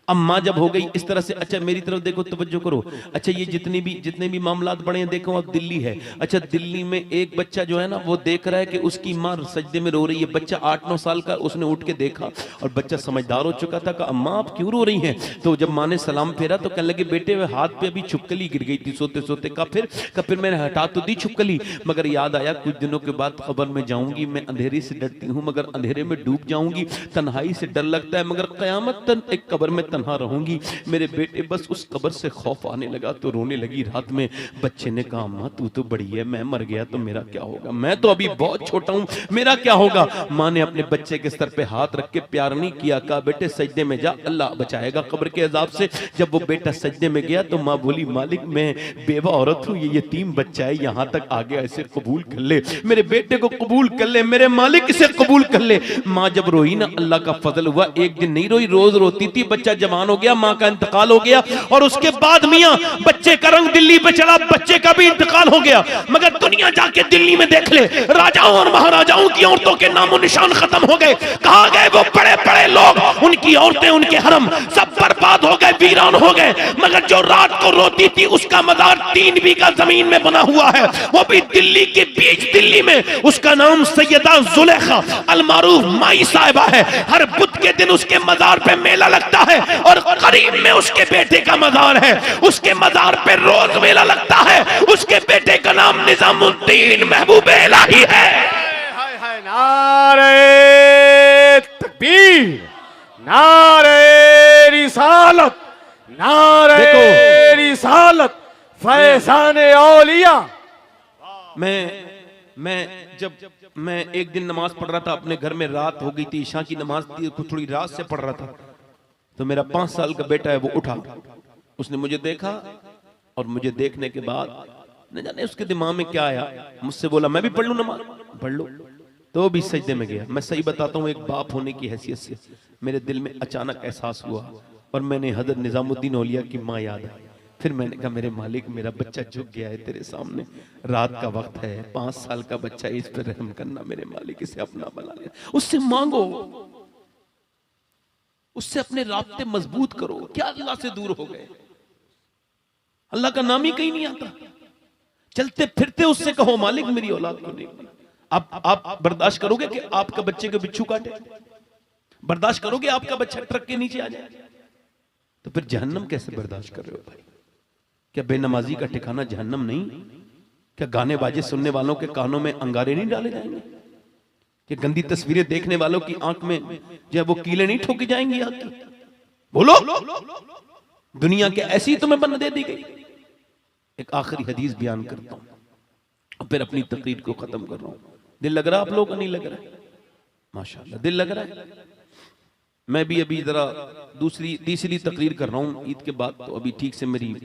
अब माँ जब हो गई इस तरह से, अच्छा मेरी तरफ देखो, तवज्जो करो। अच्छा ये जितने भी मामलात बड़े हैं, देखो अब दिल्ली है, अच्छा दिल्ली में एक बच्चा जो है ना वो देख रहा है कि उसकी माँ सजदे में रो रही है। बच्चा 8-9 साल का, उसने उठ के देखा और बच्चा समझदार हो चुका था। कहा अम्मा आप क्यों रो रही हैं? तो जब माँ ने सलाम फेरा तो कहने लगे बेटे हाथ पे अभी छुपकली गिर गई थी सोते सोते। का फिर मैंने हटा तो दी छुपकली, मगर याद आया कुछ दिनों के बाद कब्र में जाऊंगी, मैं अंधेरे से डरती हूँ, मगर अंधेरे में डूब जाऊंगी, तन्हाई से डर लगता है, मगर कयामत तक एक कब्र में तन्हा रहूंगी। मेरे बेटे बस उस कब्र से खौफ आने लगा तो रोने लगी रात में। बच्चे ने कहा माँ तू तो बड़ी है, मैं मर गया तो मेरा क्या होगा, मैं तो अभी बहुत छोटा हूं, मेरा क्या होगा। माँ ने अपने बच्चे के सर पे हाथ रख के प्यार नहीं किया, कहा बेटे सजदे में जा, अल्लाह बचाएगा कब्र के अजाब से। जब वो बेटा सजदे में गया तो माँ बोली मालिक मैं बेवा औरत हूँ, ये यतीम बच्चा है, यहाँ तक आ गया, इसे कबूल कर ले, मेरे बेटे को कबूल कर ले, मेरे मालिक इसे कबूल कर ले। माँ जब रोई ना, अल्लाह का फजल हुआ, एक दिन नहीं रोई, रोज रोती थी। बच्चा जवान हो गया, माँ का इंतकाल हो गया और उसके बाद मियाँ बच्चे का रंग दिल्ली पे चला, बच्चे का भी इंतकाल हो गया। मगर दुनिया जाके दिल्ली में देख ले, राजाओं और महाराजाओं की औरतों के नामो निशान खत्म हो गए। कहाँ गए वो बड़े बड़े लोग, उनकी औरतें, उनके हरम सब बर्बाद हो गए, वीरान हो गए। मगर जो रात को रोती थी उसका मजार 3 बीघा जमीन में बना हुआ है, वो भी दिल्ली के बीच दिल्ली में। उसका नाम सैयदा जुलेखा अलमारूफ माई साहिबा है। हर बुध के दिन उसके मजार पे मेला लगता है और करीब में उसके बेटे का मजार है, उसके मजार पे रोज मेला लगता है। उसके बेटे का नाम निजामुद्दीन महबूब इलाही है। नारे तकबीर, नारे रिसालत, नारे रिसालत, फैजान औलिया। मैं एक दिन नमाज पढ़ रहा था अपने घर में, रात हो गई थी, ईशा की नमाज थी, कुछ थोड़ी रात से पढ़ रहा था, तो मेरा 5 साल का बेटा है वो उठा, उसने मुझे देखा और मुझे देखने के बाद न जाने उसके दिमाग में क्या आया, मुझसे बोला मैं भी पढ़ लूं नमाज, पढ़ लो, तो भी सजदे में गया। मैं सही बताता हूँ, एक बाप होने की हैसियत से मेरे दिल में अचानक एहसास हुआ और मैंने हजरत निजामुद्दीन औलिया की माँ याद आई। फिर मैंने कहा मेरे मालिक मेरा बच्चा झुक गया है तेरे सामने, रात का वक्त है, 5 साल का बच्चा है, इस पर रहम करना मेरे मालिक, इसे अपना बना ले, उससे मांगो, उससे अपने राब्ते मजबूत करो। क्या अल्लाह से दूर हो गए, अल्लाह का नाम ही कहीं नहीं आता। चलते फिरते उससे कहो मालिक मेरी औलाद को नहीं। आप बर्दाश्त करोगे कि आपका बच्चे को बिच्छू काटे? बर्दाश्त करोगे आपका बच्चा ट्रक के नीचे आ जाए? तो फिर जहन्नम कैसे बर्दाश्त कर रहे हो भाई? क्या बेनमाजी का ठिकाना जहन्नम नहीं? क्या गाने बाजे सुनने वालों के कानों में अंगारे नहीं डाले जाएंगे? क्या गंदी तस्वीरें देखने वालों की आंख में जो है वो कीले नहीं ठोकी जाएंगी आंख की? बोलो, दुनिया के ऐसी तुम्हें बन दे दी गई। एक आखिरी हदीस बयान करता हूं और फिर अपनी तकरीर को खत्म कर रहा हूं। दिल लग रहा आप लोगों को? नहीं लग रहा? माशाल्लाह दिल लग रहा है। मैं भी अभी जरा तीसरी तकरीर कर रहा हूं ईद के बाद, तो अभी ठीक से मेरी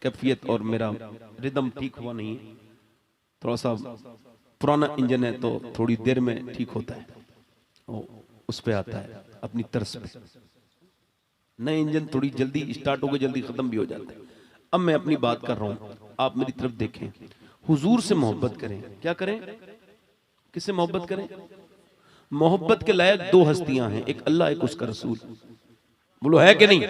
कैफियत और मेरा रिदम ठीक हुआ नहीं है, थोड़ा सा पुराना इंजन है तो थोड़ी देर में ठीक होता है, उस पे आता है अपनी तरस पे। नए इंजन थोड़ी जल्दी स्टार्ट हो गए, जल्दी खत्म भी हो जाता है। अब मैं अपनी बात कर रहा हूं, आप मेरी तरफ देखें। हुजूर से मोहब्बत करें। क्या करें? किससे मोहब्बत करें? मोहब्बत के लायक 2 हस्तियां हैं, एक अल्लाह एक उसका रसूल। बोलो है कि नहीं?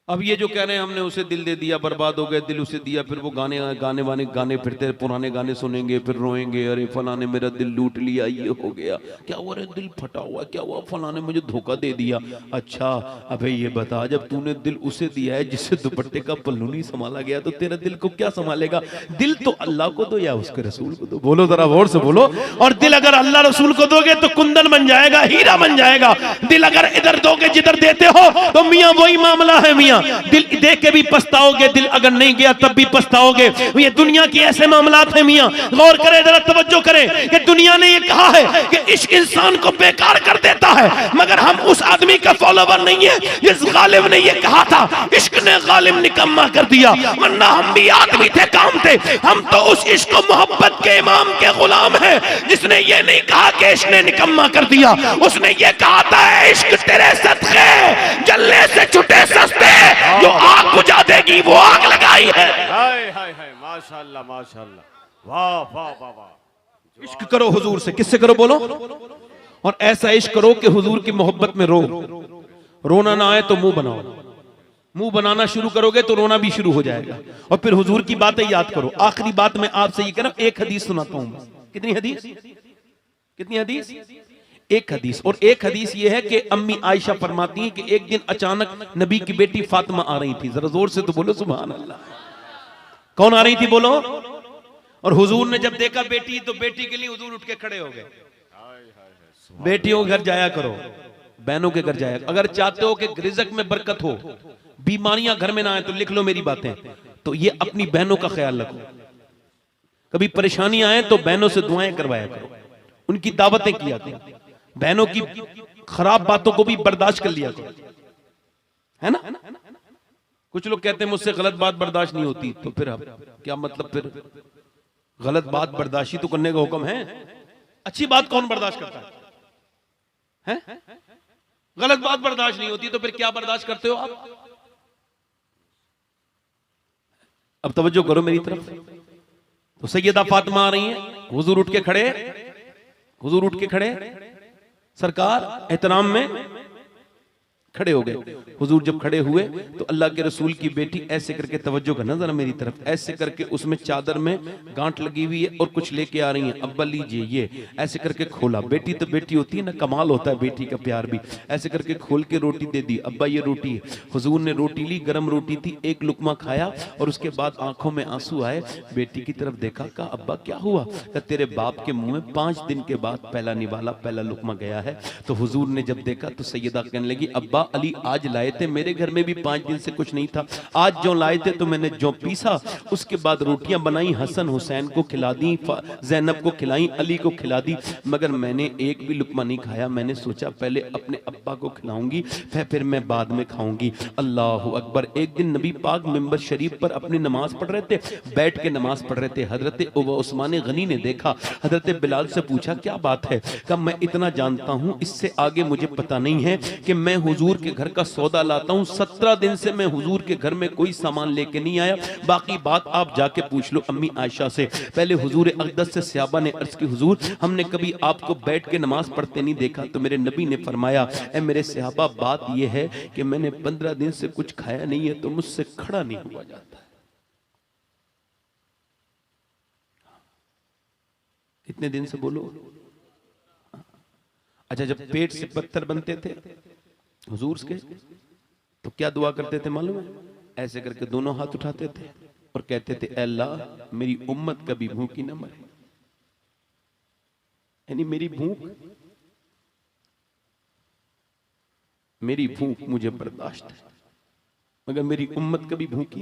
अब ये जो कह रहे हैं हमने उसे दिल दे दिया, बर्बाद हो गए, दिल उसे दिया, फिर वो गाने फिरते पुराने गाने सुनेंगे, फिर रोएंगे, अरे फलाने मेरा दिल लूट लिया, ये हो गया, क्या हुआ रे दिल फटा हुआ, क्या हुआ फलाने मुझे धोखा दे दिया। अच्छा अबे ये बता, जब तूने दिल उसे दिया है जिससे दुपट्टे का पल्लू नहीं संभाला गया, तो तेरा दिल को क्या संभालेगा? दिल तो अल्लाह को दो या उसके रसूल को दो। बोलो जरा गौर से बोलो। और दिल अगर अल्लाह रसूल को दोगे तो कुंदन बन जाएगा, हीरा बन जाएगा। दिल अगर इधर दोगे जिधर देते हो तो मियां वही मामला है। मियां दिल दे के भी पछताओगे, दिल अगर नहीं गया तब भी पछताओगे। ये दुनिया की ऐसे मामलात हैं। मियां गौर करें, जरा तवज्जो करें कि दुनिया ने ये कहा है कि इश्क इंसान को बेकार कर देता है, मगर हम उस आदमी का फॉलोवर नहीं है जिस गालिब ने ये कहा था। इश्क ने गालिब निकम्मा कर दिया, वरना हम भी आदमी थे, काम थे। हम तो उस इश्क मोहब्बत के इमाम के गुलाम हैं जिसने ये नहीं कहा कि इश्क ने निकम्मा कर दिया। उसने ये कहा था इश्क तेरे सदके जलने से छुटे सस्ते, जो आग बुझा देगी वो आग लगाई है। हाय हाय हाय, माशाल्लाह माशाल्लाह, वाह वाह वाह वाह। इश्क करो हुजूर से। किससे करो बोलो? और ऐसा इश्क करो कि हुजूर की मोहब्बत में रोना ना आए तो मुंह बनाओ। मुंह बनाना शुरू करोगे तो रोना भी शुरू हो जाएगा। और फिर हुजूर की बातें याद करो। आखिरी बात मैं आपसे ये कह रहा हूं, एक हदीस सुनाता हूं। कितनी हदीस? कितनी हदीस? एक हदीस। और एक हदीस ये है कि अम्मी आयशा फरमाती हैं कि एक दिन अचानक नबी की बेटी फातिमा आ रही थी। जरा जोर से तो बोलो सुभान अल्लाह। कौन आ रही थी बोलो? और हुजूर ने जब देखा बेटी, तो बेटी के लिए हुजूर उठ के खड़े हो गए। बेटियों के घर जाया करो, बहनों के घर जाया। अगर चाहते हो कि रिज़्क में बरकत हो, बीमारियां घर में ना आए, तो लिख लो मेरी बातें। तो ये अपनी बहनों का ख्याल रखो। कभी परेशानी आए तो बहनों से दुआएं करवाया करो, उनकी दावतें किया करो, बहनों की खराब बातों को भी बर्दाश्त कर लिया करो, है ना। कुछ लोग कहते हैं मुझसे गलत बात बर्दाश्त नहीं होती, तो फिर अब क्या मतलब, फिर गलत बात बर्दाश्त तो करने का हुक्म है। अच्छी बात कौन बर्दाश्त करता है? गलत बात बर्दाश्त नहीं होती तो फिर क्या बर्दाश्त करते हो आप? अब तवज्जो करो मेरी तरफ। तो सैयदा फातिमा आ रही हैं, हुजूर उठ के खड़े, हुजूर उठ के खड़े, सरकार एहतराम में खड़े हो गए। हुजूर जब खड़े हुए तो अल्लाह के रसूल की बेटी ऐसे करके, तवज्जो करना जरा मेरी तरफ, ऐसे करके उसमें चादर में गांठ लगी हुई है और कुछ लेके आ रही हैं। अब्बा लीजिए ये, ऐसे करके खोला। बेटी तो बेटी होती है ना, कमाल होता है बेटी का प्यार भी। ऐसे करके खोल के रोटी दे दी, अब्बा ये रोटी है। हुजूर ने रोटी ली, गरम रोटी थी, एक लुकमा खाया और उसके बाद आंखों में आंसू आए। बेटी की तरफ देखा, कहा अब्बा क्या हुआ? कहा तेरे बाप के मुंह में 5 दिन के बाद पहला निवाला, पहला लुकमा गया है। तो हुजूर ने जब देखा तो सैयदा कहने लगी, अब्बा अली आज लाए थे, मेरे घर में भी 5 दिन से कुछ नहीं था, आज जो लाए थे तो मैंने जो पीसा, उसके बाद रोटियां बनाई, हसन हुसैन को खिला दी, ज़ैनब को खिलाई, अली को खिला दी, मगर मैंने एक भी लुकमा नहीं खाया। मैंने सोचा पहले अपने अब्बा को खिलाऊंगी, फिर मैं बाद में खाऊंगी। अल्लाह अकबर। एक दिन नबी पाक मिंबर शरीफ पर अपनी नमाज पढ़ रहे थे, बैठ के नमाज पढ़ रहे थे। हजरत उस्मान गनी ने देखा, हजरत बिलाल से पूछा क्या बात है? कहा मैं इतना जानता हूं, इससे आगे मुझे पता नहीं है कि मैं हुजूर के घर का सौदा लाता हूं। 17 दिन से मैं हुजूर के घर में कोई सामान लेके नहीं आया, बाकी बात आप जाके पूछ लो अम्मी आयशा से। पहले हुजूर अक़दस से सहाबा ने अर्ज की, हुजूर हमने कभी आपको बैठ के नमाज पढ़ते नहीं देखा। तो मेरे नबी ने फरमाया, ए मेरे सहाबा, बात यह है कि मैंने 15 दिन से कुछ खाया नहीं है, तो मुझसे खड़ा नहीं हुआ जाता है। कितने दिन से बोलो? अच्छा, जब पेट से पत्थर बनते थे हुजूर के, तो क्या दुआ करते थे मालूम है? ऐसे करके दोनों हाथ उठाते थे और कहते थे, ऐ अल्लाह मेरी उम्मत कभी भूखी न मरे। यानी मेरी भूख मुझे बर्दाश्त है, मगर मेरी उम्मत कभी भूखी।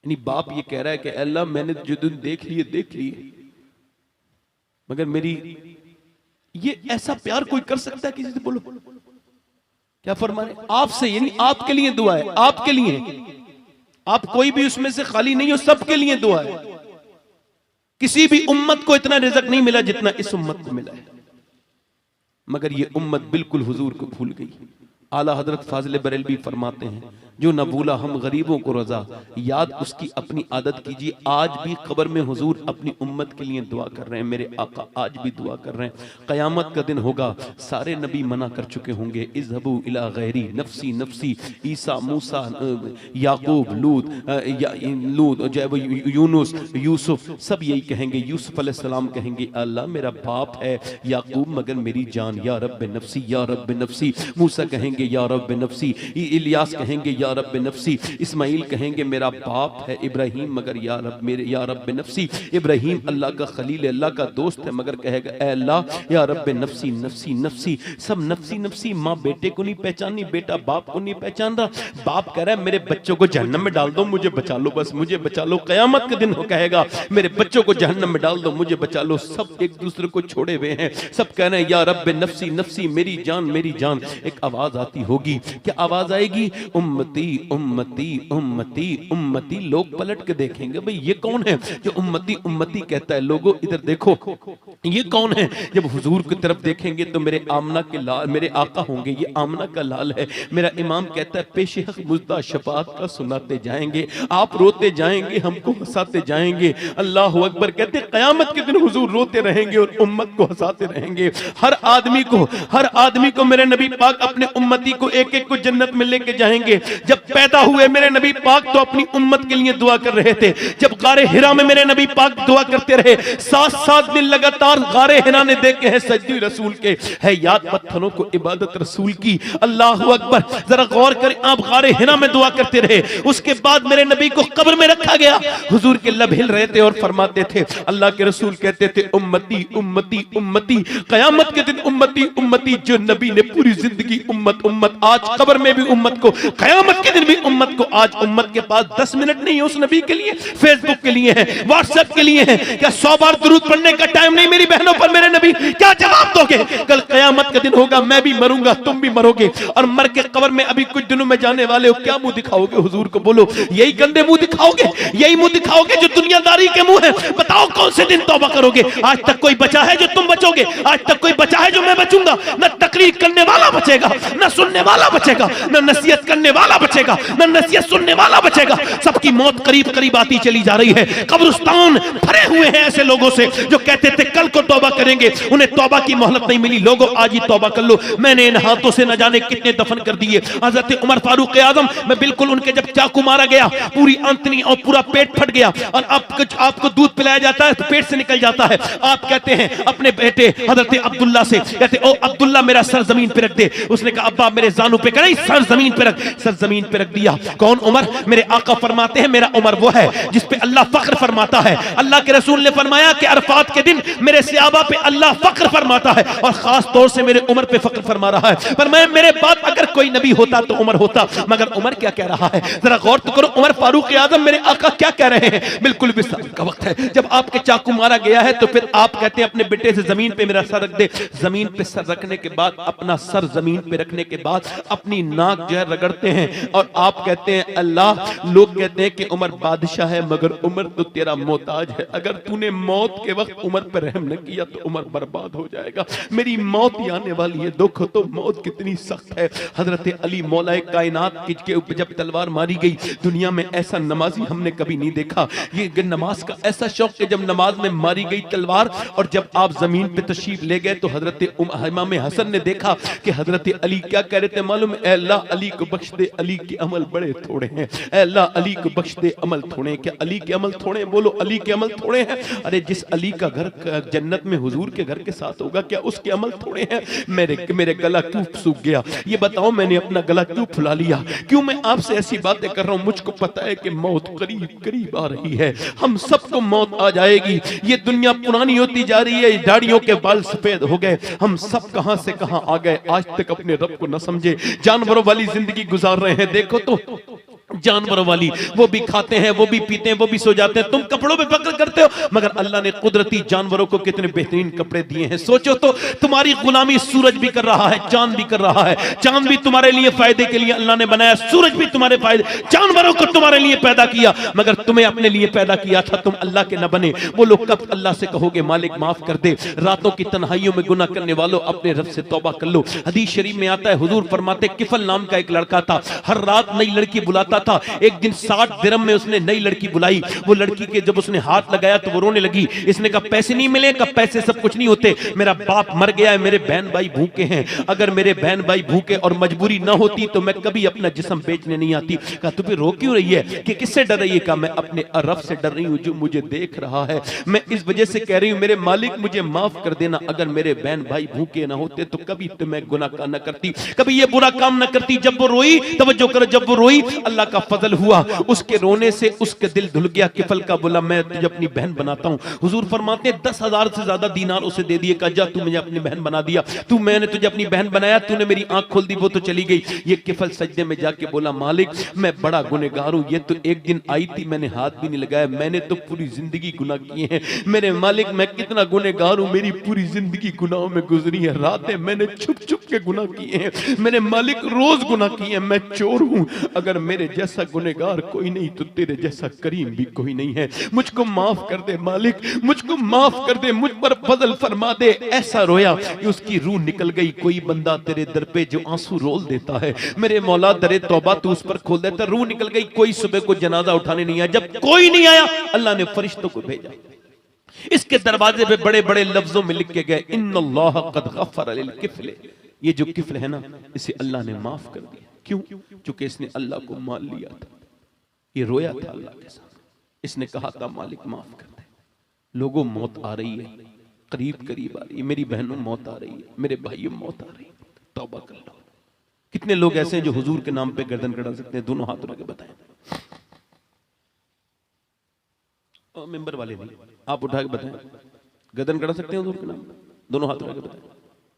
यानी बाप ये कह रहा है कि अल्लाह मैंने जो दिन देख लिए, मगर मेरी ये ऐसा प्यार कोई कर सकता है किसी से? बोलो क्या फरमा रहे? आपसे, यानी आपके लिए दुआ है, आपके लिए। आप कोई भी उसमें से खाली नहीं हो, सबके लिए दुआ है। किसी भी उम्मत को इतना रिज़्क नहीं मिला जितना इस उम्मत को मिला है, मगर ये उम्मत बिल्कुल हुजूर को भूल गई। आला हजरत फाजिल बरेलवी फरमाते हैं, जो न भूला हम गरीबों को रजा, याद उसकी अपनी आदत कीजिए। आज भी कब्र में हुजूर अपनी उम्मत के लिए दुआ कर रहे हैं, मेरे आका आज भी दुआ कर रहे हैं। क़यामत का दिन होगा, सारे नबी मना कर चुके होंगे, इज़हबू इला गैरी नफ्सी नफ्सी। ईसा, मूसा, याकूब, लूत, यूनुस, यूसुफ, सब यही कहेंगे। यूसुफ अलैहिस्सलाम कहेंगे, अल्लाह मेरा बाप है याकूब, मगर मेरी जान या रब नफ्सी, या रब नफ्सी। मूसा कहेंगे या रब नफ्सी, इलियास कहेंगे या रब नफ्सी, इस्माइल कहेंगे मेरा बाप है इब्राहिम, मगर या रब नफ्सी। इब्राहिम अल्लाह का खलील, अल्लाह का दोस्त है, मगर कहेगा ऐ अल्लाह या रब नफ्सी नफ्सी नफ्सी। सब नफ्सी नफ्सी। माँ बेटे को नहीं पहचानी, बेटा बाप को नहीं पहचान रहा। बाप कह रहा है मेरे बच्चों को जहन्नम में डाल दो, मुझे बचा लो, बस मुझे बचा लो। क़यामत के दिन हो कहेगा मेरे बच्चों को जहन्नम में डाल दो, मुझे बचा लो। सब एक दूसरे को छोड़े हुए हैं, सब कह रहे हैं या रब नफ्सी नफ्सी, मेरी जान मेरी जान। एक आवाज आती होगी, क्या आवाज आएगी? उम्मती उम्मती उम्मती उम्मती। लोग पलट के देखेंगे, भाई ये कौन है जो उम्मती उम्मती कहता है? लोगों इधर देखो, ये कौन है? जब हुजूर की तरफ देखेंगे तो मेरे आमना के लाल, मेरे आका होंगे, ये आमना का लाल है। मेरा इमाम कहता है पेशे हक मुद्दा शफाअत का सुनाते जाएंगे, आप रोते जाएंगे, हमको हंसाते जाएंगे। अल्लाह अकबर। कहते हैं क़यामत के दिन हुजूर रोते रहेंगे और उम्मत को हंसाते रहेंगे। हर आदमी को मेरे नबी पाक अपने उम्मती को एक एक को जन्नत में लेके जाएंगे। जब पैदा हुए मेरे नबी पाक तो अपनी उम्मत के लिए दुआ कर रहे थे। जब गारे हिरा में मेरे नबी पाक दुआ करते रहे, 7-7 दिन लगातार गारे हिरा ने देखे हैं सजदे रसूल के, है याद पत्थरों को इबादत रसूल की। अल्लाह अकबर, जरा गौर करें, आप गारे हिरा में दुआ करते रहे, उसके बाद मेरे नबी को कब्र में रखा गया। हुजूर के लब हिल रहे थे और फरमाते थे, अल्लाह के रसूल कहते थे, उम्मती उम्मती उम्मती, कयामत के दिन उम्मती उम्मती। जो नबी ने पूरी जिंदगी उम्मत उम्मत, आज कब्र में भी उम्मत को, कयामत के दिन भी उम्मत को। आज उम्मत के पास 10 मिनट नहीं है उस नबी के लिए, फेसबुक के लिए है, व्हाट्सएप के लिए है। क्या 100 बार दुरूद पढ़ने का टाइम नहीं मेरी बहनों पर मेरे नबी? क्या जवाब दोगे? कल कयामत का दिन होगा, मैं भी मरूंगा, तुम भी मरोगे, और मर के कब्र में अभी कुछ दिनों में जाने वाले हो। क्या मुंह दिखाओगे हुजूर को? बोलो, यही गंदे मुंह दिखाओगे, यही मुंह दिखाओगे जो दुनियादारी के मुंह है? बताओ कौन से दिन तौबा करोगे? आज तक कोई बचा है जो तुम बचोगे? आज तक कोई बचा है जो मैं बचूंगा? न तकरीर करने वाला बचेगा, न सुनने वाला बचेगा, न नसीहत करने वाला बचेगा, न नसीहत सुनने वाला बचेगा। सबकी मौत करीब करीब आती चली जा रही है। कब्रिस्तान भरे हुए हैं ऐसे लोगों से जो कहते थे कल को तौबा करेंगे, उन्हें तौबा की मोहलत नहीं मिली। लोगों, आज ही तौबा कर लो। मैंने इन हाथों से न जाने कितने दफन कर दिए। हजरत उमर फारूक आजम में बिल्कुल उनके जब चाकू मारा गया, पूरी अंतनी और पूरा पेट फट गया, और आपको दूध पिलाया जाता है तो पेट से निकल जाता है। आप कहते हैं अपने बेटे हजरत अब्दुल्ला से, कहते ओ अब्दुल्ला मेरा सर जमीन पे रख दे। उसने कहा अब्बा मेरे जानू पे, नहीं सर जमीन पे रख। सर जमीन पे रख दिया। कौन? उमर। मेरे आका फरमाते हैं मेरा उमर वो है जिस पे अल्लाह फख्र फरमाता है। अल्लाह के रसूल ने फरमाया कि अरफात के दिन मेरे सहाबा पे अल्लाह फख्र फरमाता है, और खास तौर से मेरे उमर पे फख्र फरमा रहा है। पर मैं, मेरे बाद अगर कोई नबी होता तो उमर होता, मगर उमर क्या कह रहा है? जरा गौर तो करो, उमर फारूक आजम मेरे आका क्या कह रहे हैं? बिल्कुल विसाल का वक्त है, जब आपके चाकू मारा गया है, तो फिर आप कहते हैं अपने बेटे से जमीन पे मेरा सर रख दे। जमीन पे सर रखने के बाद, अपना सर जमीन पे रखने के बाद अपनी नाक जो है रगड़ते हैं, और आप कहते हैं अल्लाह। लोग कहते हैं कि उमर बादशाह है, मगर उमर तो तेरा मोहताज है। अगर तूने मौत के वक्त उमर पर रहम न किया तो उमर बर्बाद हो जाएगा। मेरी मौत ही आने वाली है। देखो तो मौत कितनी सख्त है। हजरत अली मौलाए कायनात के ऊपर जब तलवार मारी गई, दुनिया में ऐसा नमाजी हमने कभी नहीं देखा। ये नमाज का ऐसा शौक कि जब नमाज में मारी गई तलवार, और जब आप जमीन पे तशरीफ ले गए तो हजरत इमाम हसन ने देखा कि हजरत अली क्या कह रहे थे मालूम है? अल्लाह अली को बख्श दे, अली के अमल बड़े थोड़े हैं। अल्लाह अली को बख्श दे, अमल थोड़े। क्या अली के अमल थोड़े? बोलो, अली के अमल थोड़े हैं? अरे जिस अली का घर जन्नत में हुजूर के घर के साथ होगा, क्या उसके अमल थोड़े हैं? मेरे गला क्यों सूख गया? ये बताओ, मैंने अपना गला क्यों फुला लिया? क्यों मैं आपसे ऐसी बातें कर रहा हूं? मुझको पता है कि मौत करीब करीब आ रही है। हम सबको मौत आ जाएगी। ये दुनिया पुरानी होती जा रही है, दाढ़ियों के बाल सफेद हो गए। हम सब कहां से कहां आ गए, आज तक अपने रब को न समझे, जानवरों वाली जिंदगी गुजार रहे हैं। देखो तो जानवरों वाली, वो भी खाते हैं, वो भी पीते हैं, वो भी सो जाते हैं। तुम कपड़ों पे फक्र करते हो, मगर अल्लाह ने कुदरती जानवरों को कितने बेहतरीन कपड़े दिए हैं। सोचो तो, तुम्हारी गुलामी सूरज भी कर रहा है, चांद भी कर रहा है। चांद भी तुम्हारे लिए फायदे के लिए अल्लाह ने बनाया, सूरज भी तुम्हारे फायदे, जानवरों को तुम्हारे लिए पैदा किया, मगर तुम्हें अपने लिए पैदा किया था, तुम अल्लाह के न बने। वो लोग कब अल्लाह से कहोगे मालिक माफ कर दे? रातों की तन्हाइयों में गुनाह करने वालों, अपने रब से तौबा कर लो। हदीस शरीफ में आता है, हुजूर फरमाते, किफल नाम का एक लड़का था, हर रात नई लड़की बुलाता था। एक दिन 60 दिरहम में उसने नई लड़की बुलाई। वो लड़की के जब उसने हाथ लगाया तो वो रोने लगी। इसने कहा पैसे नहीं मिले? कहा पैसे सब कुछ नहीं होते, मेरा बाप मर गया है, मेरे बहन भाई भूखे हैं। अगर मेरे बहन भाई भूखे और मजबूरी ना होती तो मैं कभी अपना जिस्म बेचने नहीं आती। कहा तू फिर रो क्यों रही है? कि किससे डर रही है? कहा मैं अपने रब से डर रही हूं जो मुझे देख रहा है। मैं इस वजह से कह रही हूं मेरे मालिक मुझे माफ कर देना। अगर मेरे बहन भाई भूखे ना होते तो कभी तो मैं गुनाह न करती, कभी ये बुरा काम न करती। जब वो रोई, तवज्जो करो, जब वो रोई अल्लाह का फजल हुआ, उसके रोने से उसके दिल धुल गया। किफल का बोला मैं तुझे अपनी बहन बनाता हूं। हुजूर फरमाते 10,000 से ज्यादा दीनार उसे दे दिए। कहा जा तू मुझे अपनी बहन बना दिया, तू, मैंने तुझे अपनी बहन बनाया, तूने मेरी आंख खोल दी, वो तो चली गई। ये किफल सजदे में जाके बोला मालिक मैं बड़ा गुनहगार हूं, ये तो एक दिन आई थी मैंने हाथ भी नहीं लगाया, मैंने तो पूरी जिंदगी गुनाह किए हैं। मेरे मालिक मैं कितना गुनहगार हूं, मेरी पूरी जिंदगी गुनाहों में गुजरी है। रातें मैंने छुप छुप के गुनाह किए हैं, मेरे मालिक रोज गुनाह किए हैं। मैं चोर हूं, अगर मेरे जैसा गुनहगार कोई नहीं तो तेरे जैसा करीम भी कोई नहीं है। मुझको माफ कर दे मालिक, मुझको माफ कर दे, मुझ पर फजल फरमा दे। ऐसा रोया कि उसकी रूह निकल गई। कोई बंदा तेरे दर पे जो आंसू रोल देता है, मेरे मौला दरे तौबा तू उस पर खोल देता, रूह निकल गई। कोई सुबह को जनाजा उठाने नहीं आया। जब कोई नहीं आया अल्लाह ने फरिश्तों को भेजा, इसके दरवाजे पे बड़े बड़े लफ्जों में लिख के गए इन्नल्लाह कद गफ़र लिल किफ़ल। ये जो किफ़ल है ना, इसे अल्लाह ने माफ कर दिया। क्यों? क्योंकि इसने अल्लाह को मान लिया था, ये रोया था अल्लाह के साथ, इसने कहा था मालिक माफ कर दे। लोगों मौत आ रही है, करीब करीब आ रही है, मेरी बहनों मौत आ रही है, मेरे भाइयों मौत आ रही है, तौबा कर लो। कितने लोग ऐसे हैं जो हुजूर के नाम पे गर्दन कटा सकते हैं? दोनों हाथ उठा के बताएं। मेंबर वाले नहीं, आप उठा के बताएं, गर्दन कटा सकते हैं हुजूर के नाम पे? दोनों हाथ उठा के बताएं,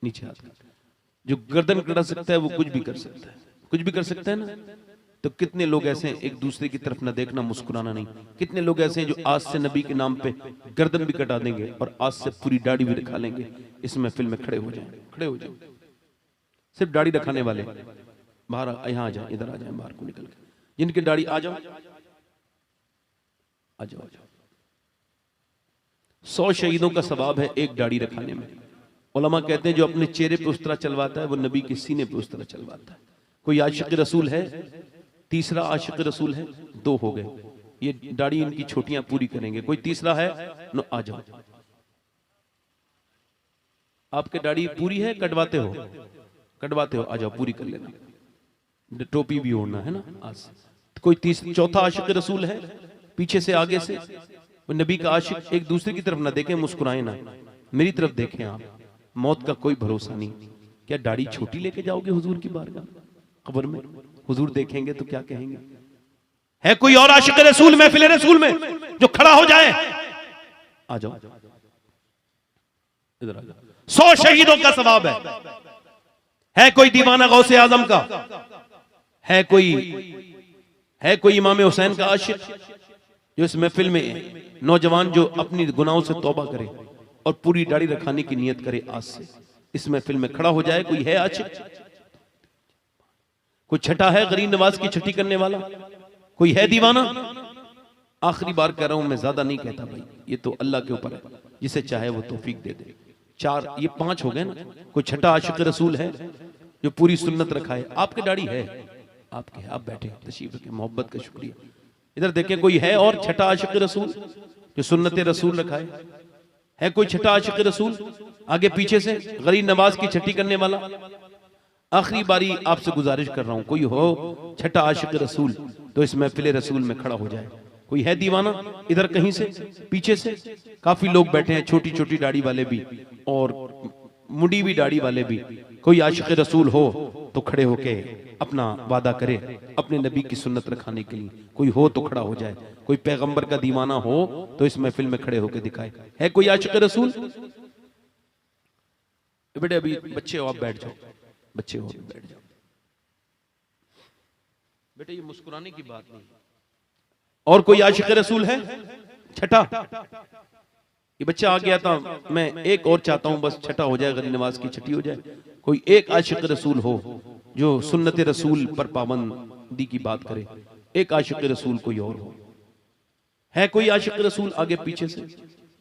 नीचे हाथ। जो गर्दन कटा सकता है वो कुछ भी कर सकता है, कुछ भी कर सकता है ना। तो कितने लोग ऐसे हैं एक दूसरे की तरफ ना देखना, मुस्कुराना नहीं। कितने लोग ऐसे हैं जो आज से नबी के नाम पे गर्दन भी कटा देंगे और आज से पूरी दाढ़ी भी रखा लेंगे, इस महफिल में खड़े हो जाएं, खड़े हो जाएं। सिर्फ दाढ़ी रखाने वाले बाहर यहाँ आ जाए, इधर आ जाए, बाहर को निकल के। जिनकी दाढ़ी, आ जाओ आ जाओ आ जाओ। 100 शहीदों का सवाब है एक दाढ़ी रखाने में। उलमा कहते हैं जो अपने चेहरे पे उस तरह चलवाता है वो नबी के सीने पे उस तरह चलवाता है। कोई आशिक रसूल है, तीसरा आशिक रसूल है, 2 हो गए। ये दाढ़ी इनकी छोटियां पूरी करेंगे। कोई तीसरा है, नो आ जाओ। आपके दाढ़ी पूरी है, कटवाते हो? कटवाते हो, आ जाओ, पूरी कर लेना। टोपी भी ओढ़ना है ना आज से। कोई चौथा आशिक रसूल है, पीछे से आगे से? वो नबी का आशिक एक दूसरे की तरफ ना देखें, मुस्कुराएं ना, मेरी तरफ देखें आप। मौत का कोई भरोसा नहीं। क्या दाढ़ी छोटी लेके जाओगे हुजूर की बारगाह, कब्र में? हुजूर देखेंगे तो क्या कहेंगे? है कोई और आशिक रसूल महफिल रसूल में जो खड़ा हो जाए? आ जाओ, इधर आ जाओ। 100 शहीदों का सवाब है कोई दीवाना गौसे आजम का? है कोई इमाम हुसैन का आशिक जो इस महफिल में नौजवान जो अपनी गुनाहों से तौबा करे और पूरी दाढ़ी रखाने की नियत करे, आज से इस महफिल में खड़ा हो जाए? कोई है आशिक? कोई छठा है गरीब नवाज की छठी करने वाला? कोई है दीवाना? आखिरी बार कह रहा हूं, मैं ज्यादा नहीं कहता भाई, ये तो अल्लाह के ऊपर है, जिसे चाहे वो तौफीक दे दे। 4, ये 5 हो गए ना। कोई छठा आशिक रसूल है जो पूरी सुन्नत रखाए? आपकी दाढ़ी है, आपके है, आप बैठे, तशरीफ रखें, मोहब्बत का शुक्रिया। इधर देखें, कोई है और छठा आशिक रसूल जो सुन्नत रसूल रखाए? है कोई छठा आशिक रसूल आगे पीछे से गरीब नवाज की छठी करने वाला? आखिरी बारी आपसे गुजारिश कर रहा हूं, कोई हो छठा आशिक रसूल तो इस महफिल रसूल में खड़ा हो जाए। कोई है दीवाना? इधर कहीं से, पीछे से काफी लोग बैठे हैं, छोटी छोटी दाढ़ी वाले भी और मुड़ी हुई दाढ़ी वाले भी। कोई आशिक रसूल हो तो खड़े होके अपना वादा करे अपने नबी की सुन्नत रखाने के लिए। कोई हो तो खड़ा हो जाए। कोई पैगंबर का दीवाना हो तो इस महफिल में खड़े होके दिखाए। है कोई आशिक रसूल? बेटे अभी बच्चे हो, आप बैठ जाओ, बच्चे हो बैठ जाओ बेटे, ये मुस्कुराने की बात नहीं। और कोई आशिक रसूल है? छठा, ये बच्चा आ गया था, मैं एक और चाहता हूं बस छठा हो जाए, गरीब नवाज की छठी हो जाए। कोई एक आशिक रसूल हो जो सुन्नत रसूल पर पाबंदी की बात करे। एक आशिक रसूल कोई और हो? है कोई आशिक रसूल आगे पीछे से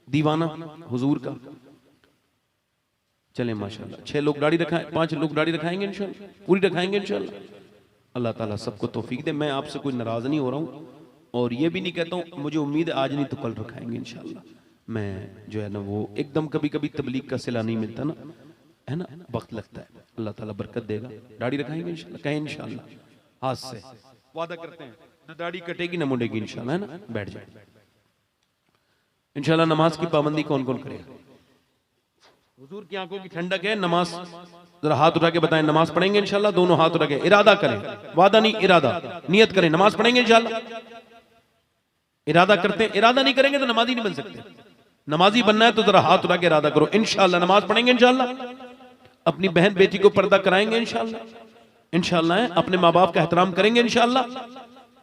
दीवाना हुजूर का? चले माशाल्लाह, 6 लोग दाढ़ी रखाएं, 5 लोग दाढ़ी रखाएंगे इंशाल्लाह, पूरी रखाएंगे इंशाल्लाह। अल्लाह ताला सबको तौफीक दे। मैं आपसे कोई नाराज नहीं हो रहा हूं और ये भी नहीं कहता हूं, मुझे उम्मीद है आज नहीं तो कल रखाएंगे इंशाल्लाह। मैं जो है ना वो एकदम कभी कभी तबलीग का सिला नहीं मिलता ना, है ना, वक्त लगता है। अल्लाह ताला बरकत देगा। दाढ़ी रखाएंगे इंशाल्लाह, कहें इंशाल्लाह, हाथ से वादा करते हैं, ना दाढ़ी कटेगी ना मुड़ेगी इंशाल्लाह, है ना। बैठ जाए इंशाल्लाह। नमाज की पाबंदी कौन कौन करेगा? हुजूर की आंखों की ठंडक है, नमाज जरा हाथ उठा के बताएं। नमाज पढ़ेंगे इंशाल्लाह, दोनों हाथ उठा के इरादा करें, वादा नहीं इरादा, नियत करें, नमाज पढ़ेंगे इंशाल्लाह। इरादा करते हैं, इरादा नहीं करेंगे तो नमाजी नहीं बन सकते। नमाजी बनना है तो जरा हाथ उठा के इरादा करो, इंशाल्लाह नमाज पढ़ेंगे इंशाल्लाह, अपनी बहन बेटी को पर्दा कराएंगे इंशाल्लाह, इंशाल्लाह अपने माँ बाप का एहतराम करेंगे इंशाल्लाह,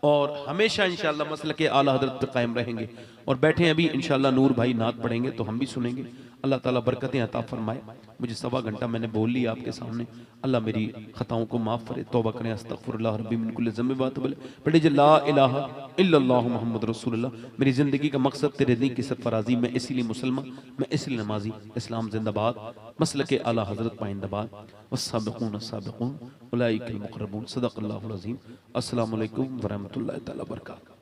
और हमेशा इंशाल्लाह मसलक आला हज़रत पे कायम रहेंगे। और बैठे हैं अभी इंशाल्लाह नूर भाई नात पढ़ेंगे तो हम भी सुनेंगे। अल्लाह ताला बरकतें अता फरमाए। मुझे 1.25 घंटा मैंने बोल लिया आपके सामने, अल्लाह मेरी खताओं को माफ़ करे, तौबा करें। अस्तगफिरुल्लाह रब्बी मिन कुल्लि ज़ंबि व अतूबु इलैह। बड़े जो ला इलाहा इल्लल्लाहु मुहम्मद रसूलुल्लाह, मेरी ज़िंदगी का मकसद तेरे दी की सरफराजी। मैं इसीलिए मुसलमान, मैं इसलिए नमाजी। इस्लाम जिंदाबाद, मसलक आला हज़रत पाइंदाबाद। वस्साबिक़ून अस्साबिक़ून उलाइकल मुक़र्रबून। सदक़ल्लाहुल अज़ीम। अस्सलामु अलैकुम व रहमतुल्लाहि तआला व बरकातहू।